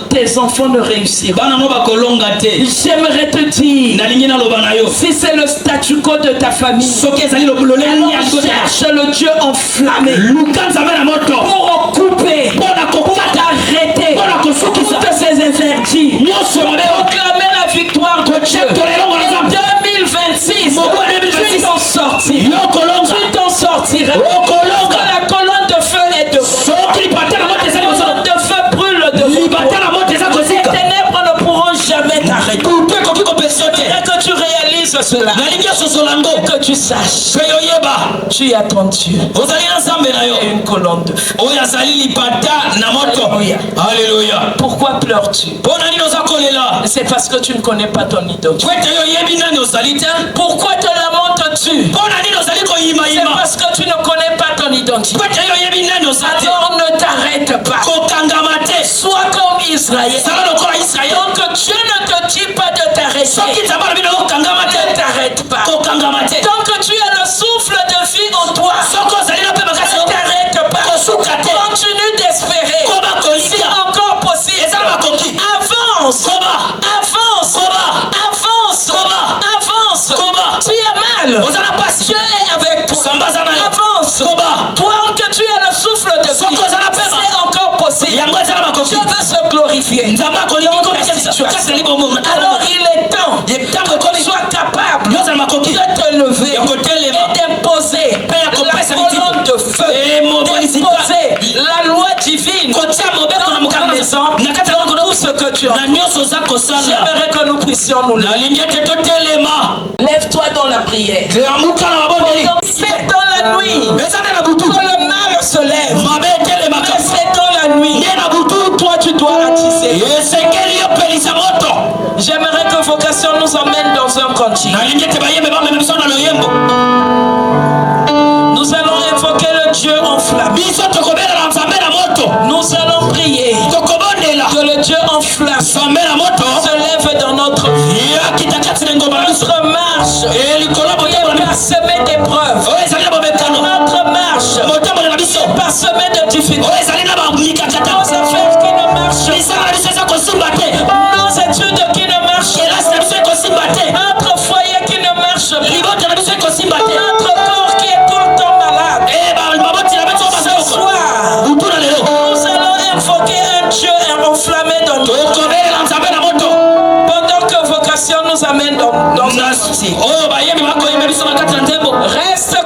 tes enfants ne réussiront. J'aimerais te dire, si c'est le statu quo de ta famille, cherche le Dieu enflammé pour couper, pour t'arrêter toutes ces interdits, proclamer la victoire de Dieu. En 2026, tu t'en sortiras. Tu t'en sortiras. Que la colonne de feu est devant. La colonne de feu brûle devant. Les ténèbres ne pourront jamais t'arrêter. Que tu réalises cela. Et que tu saches. Tu as ton Dieu. Et une colonne de feu. Alléluia. Pourquoi pleures-tu? C'est parce que tu ne connais pas ton identité. Pourquoi te lamentes-tu? C'est parce que tu ne connais pas ton identité. Alors ne t'arrête pas. Sois comme Israël. Donc Dieu ne te dit pas de t'arrêter. Ne t'arrête pas. Tant que tu as le souffle de vie en toi, ne t'arrête pas. Continue d'espérer. C'est encore possible. Avance. Tu as mal. Dieu est avec toi. Avance. Toi que tu as le souffle de vie, c'est encore possible. Dieu veut se glorifier. Alors il est temps que tu sois capable de te lever et d'imposer la colonne de feu, d'imposer la loi divine dans ta maison, tout ce que tu as. J'aimerais que nous puissions nous lever. Lève-toi dans la prière. C'est dans la nuit que le mal se lève. C'est dans la nuit. Toi tu dois attirer vocation nous emmène dans un continent. Nous allons invoquer le Dieu enflammé. Nous allons prier que le Dieu enflammé se lève dans notre vie. Notre marche est parsemée d'épreuves. Notre marche est parsemée de difficultés. Nos affaires qui ne marchent pas. Nos études qui ne marchent pas. Notre foyer qui ne marche pas. Notre corps qui est tout le temps malade. Ce soir, nous allons invoquer un Dieu enflammé dans nous. Pendant que vocation nous amène dans un souci. Reste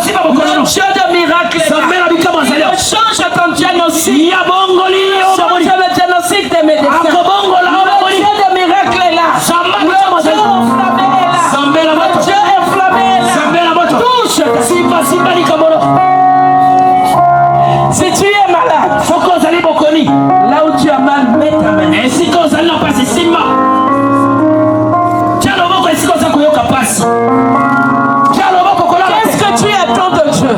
Le Dieu de miracles est là. Il change ton diagnostic. Change le diagnostic des médecins. Le Dieu de miracles est là. Le Dieu enflammé est là. Le Dieu enflammé est là. Touche. Si tu es malade, là où tu as mal, mets ta main. Qu'est-ce que tu attends de Dieu?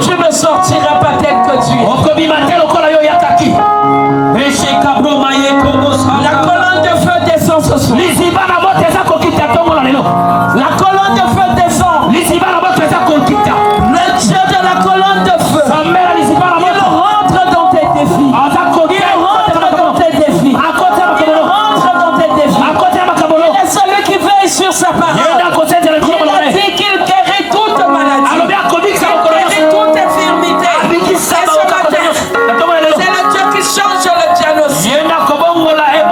Tu ne sortiras pas tel que tu es. La colonne de feu descend ce soir. La colonne de feu descend. Le Dieu de la colonne de feu, il rentre dans tes défis. Il rentre dans tes défis. Il rentre dans tes défis. Il est celui qui veille sur sa parole. Il a dit qu'il guérit toute maladie. Il guérit toute infirmité. Et ce matin, c'est le Dieu qui change le diagnostic.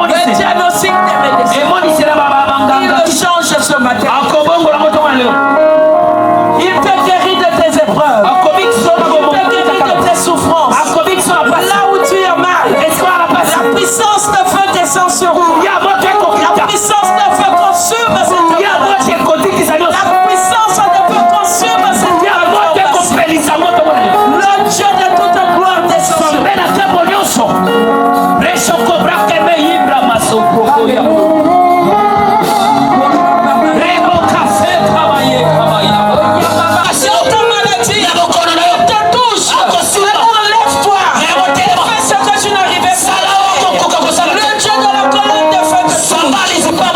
Le diagnostic des médecins. Il le change ce matin. Il te guérit de tes épreuves. Il te guérit de tes souffrances. Là où tu as mal, la puissance de feu descend sur vous. La puissance de feu consume cette épreuve. La puissance de feu consume cette épreuve. Le Dieu de toute gloire descend sur vous. Sur ta maladie, il te touche. Alors lève-toi. Fais ce que tu n'arrivais pas. Le Dieu de la colonne de feu te touche.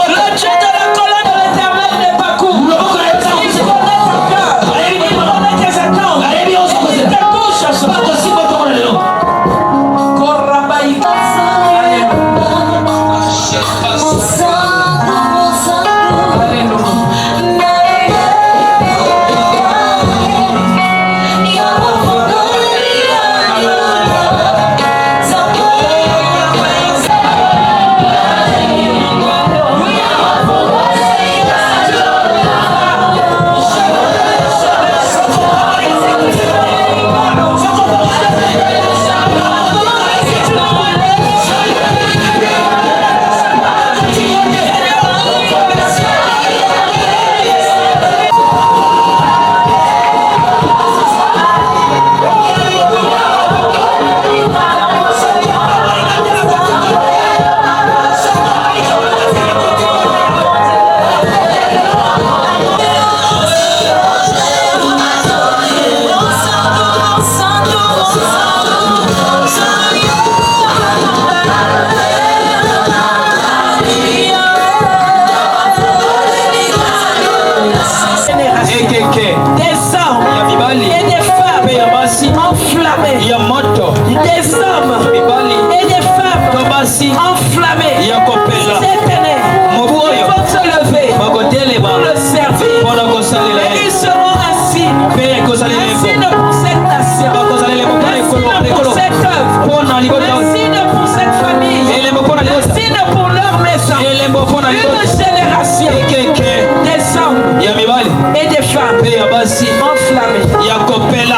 Le Dieu de la colonne de l'éternel n'est pas court. Il connaît ton cœur. Il connaît tes attentes. Il te touche ce matin.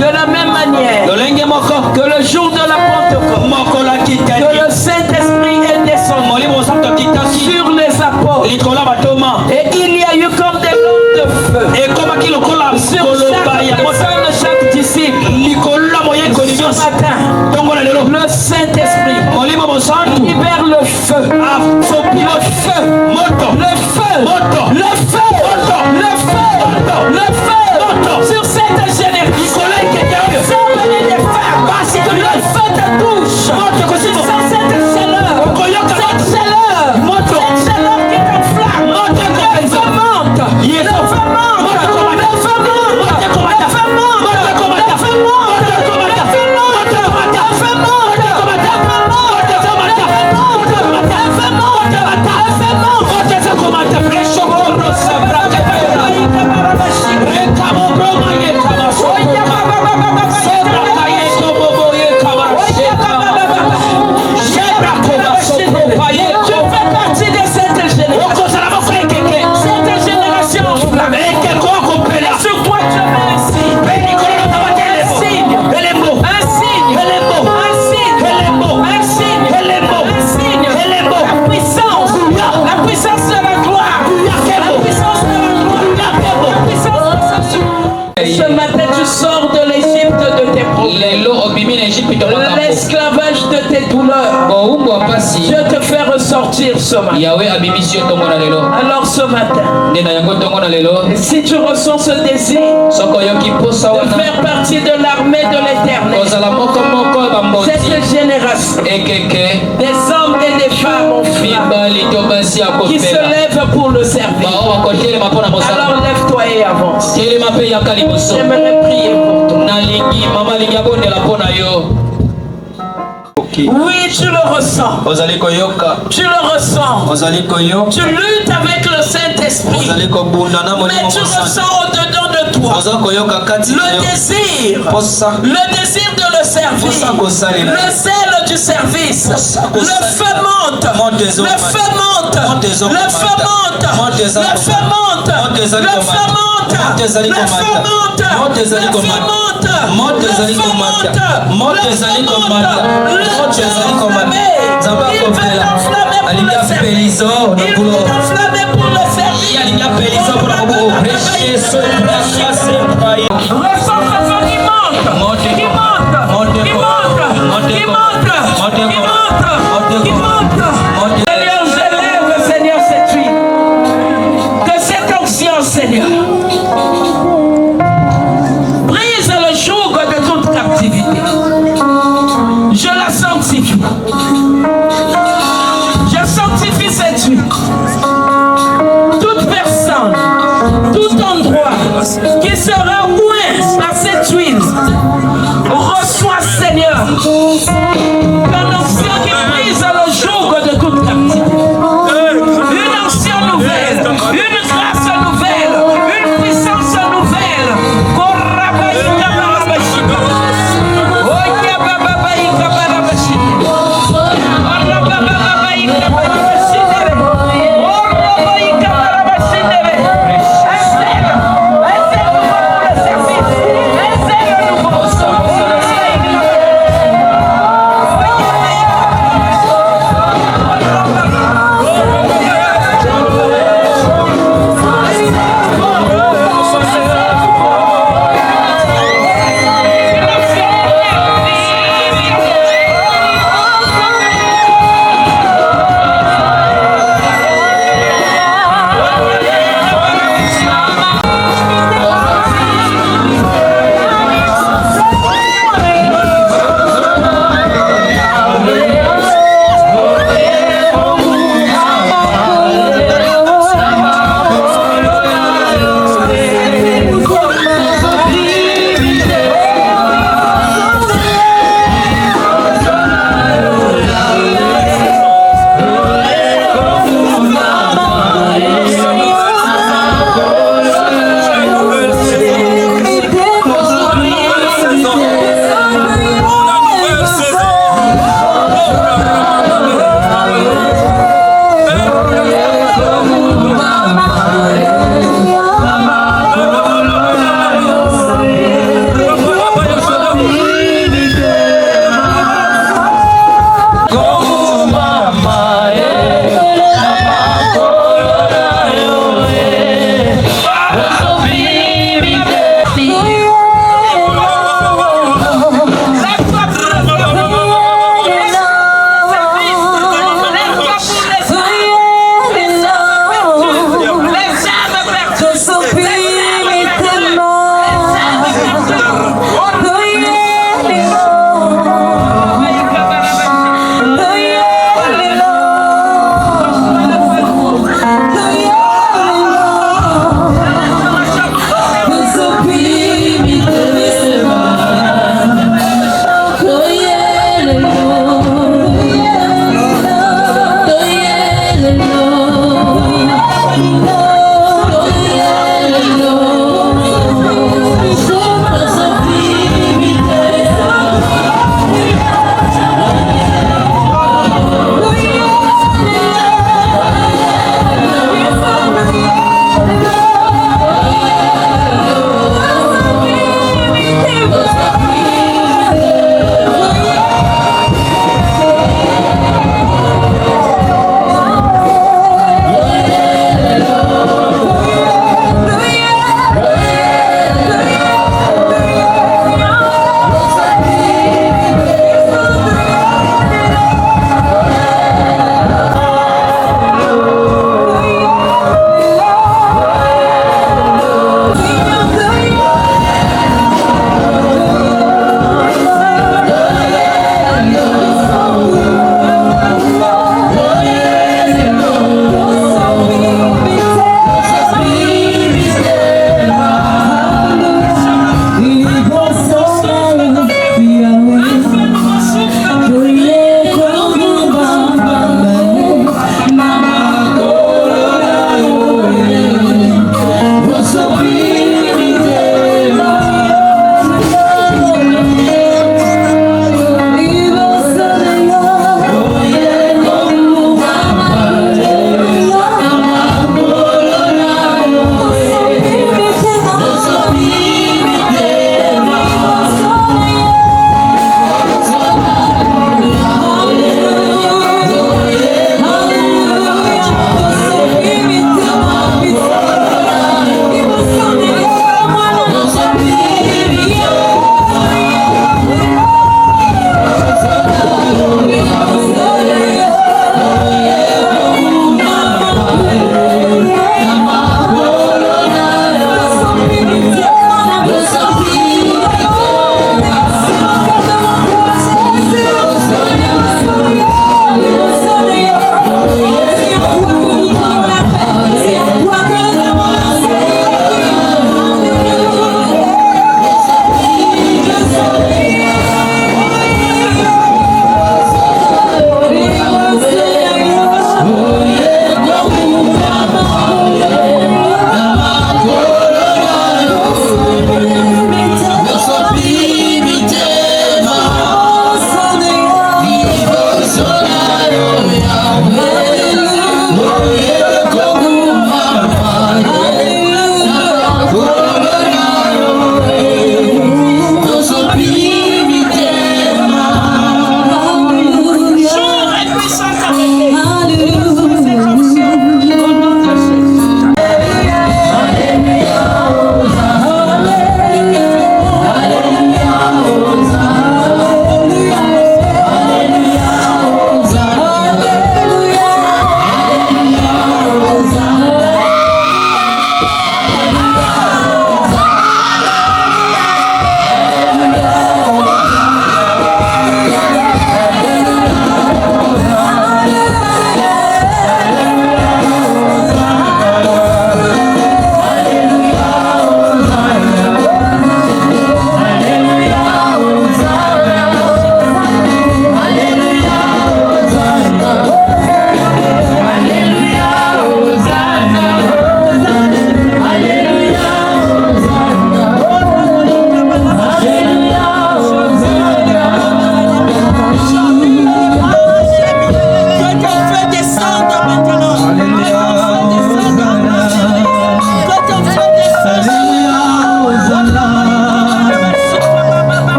De la même manière que le jour de la Pentecôte, que le Saint-Esprit est descendu sur les apôtres, et il y a eu comme des lampes de feu sur chaque disciple. Ce matin, le Saint-Esprit libère le feu, le feu, sur cette génération. Des hommes et des femmes, le feu te touche. Sans cette chaleur qui t'enflamme, le feu monte. Le feu monte. matin, tu sors de l'Égypte de tes problèmes. L'esclavage de tes douleurs. Dieu te fait ressortir ce matin. Alors ce matin, si tu ressens ce désir de faire partie de l'armée de l'Éternel, cette génération, des hommes et des femmes, mon frère, qui se lèvent pour le servir. Alors lève-toi et avance. J'aimerais prier pour toi. Oui, tu le ressens. Tu le ressens. Tu luttes avec le Saint-Esprit. Mais tu ressens au-dedans de toi le désir de le servir. Le zèle du service. Le feu monte. Le feu monte. Le feu monte. Le feu monte. Le feu monte. Le feu monte. Le feu monte. Seigneur, j'élève, Seigneur, cette huile. Que cette onction, Seigneur, brise le joug de toute captivité. Je la sanctifie. Je sanctifie cette huile. Toute personne, tout endroit qui sera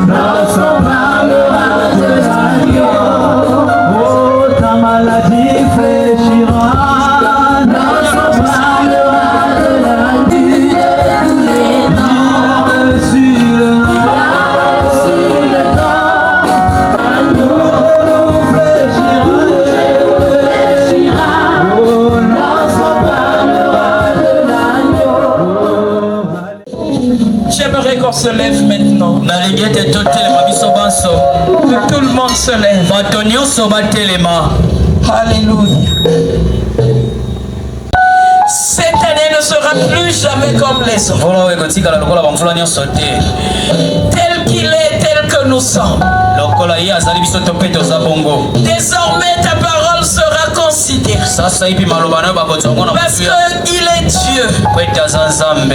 l'enfant parlera de l'agneau. Oh, ta maladie fléchira, l'enfant parlera de l'agneau. Sur le temps, l'agneau fléchira. Oh, l'enfant parlera de l'agneau. J'aimerais qu'on se lève maintenant. Que tout le monde se lève. Alléluia. Cette année ne sera plus jamais comme les autres. Tel qu'il est, tel que nous sommes. Désormais ta parole sera considérée. Parce qu'il est Dieu.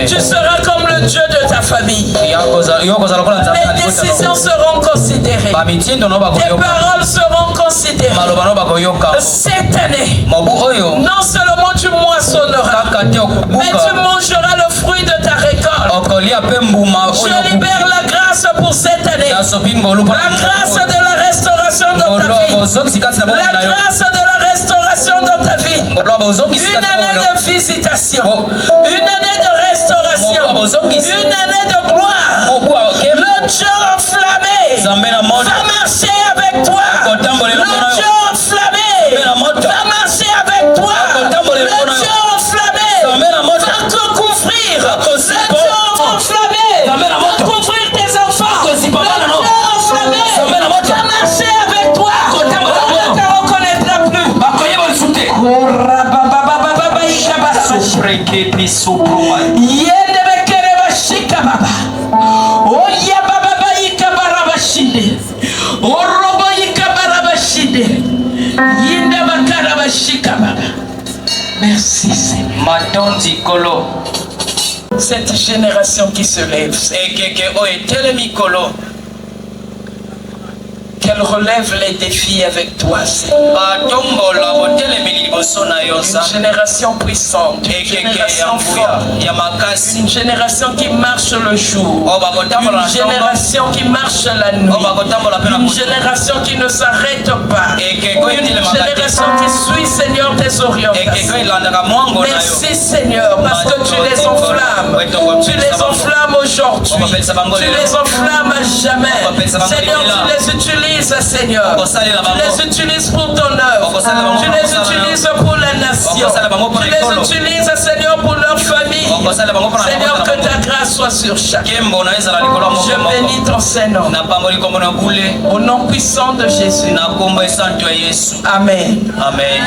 Tu seras comme le Dieu de ta famille. Les décisions seront considérées. Tes paroles seront considérées. Cette année, non seulement tu moissonneras, mais tu mangeras le fruit de ta récolte. Je libère la grâce pour cette année. La grâce de la restauration dans ta vie. La grâce de la restauration dans ta vie. Une année de visitation. Une année de restauration. Une année de gloire. Le Dieu enflammé va marcher avec toi. Le Dieu enflammé va marcher avec toi. Le Dieu enflammé va te couvrir. Le Dieu enflammé va couvrir tes enfants. Le Dieu enflammé va marcher avec toi. On ne te reconnaîtra plus. Merci Seigneur. Cette génération qui se lève, qu'elle relève les défis avec toi, Seigneur. Une génération puissante, une génération forte, une génération qui marche le jour, une génération qui marche la nuit, une génération qui ne s'arrête pas, une génération qui suit, Seigneur, tes orientations. Merci, Seigneur, parce que tu les enflammes. Tu les enflammes aujourd'hui. Tu les enflammes à jamais. Seigneur, tu les utilises, Seigneur. Tu les utilises pour ton œuvre. Tu les utilises pour la nation. Tu les utilises, Seigneur, pour leur famille. Seigneur, que ta grâce soit sur chacun. Je bénis ton Saint-Nom. Au nom puissant de Jésus. Amen. Amen.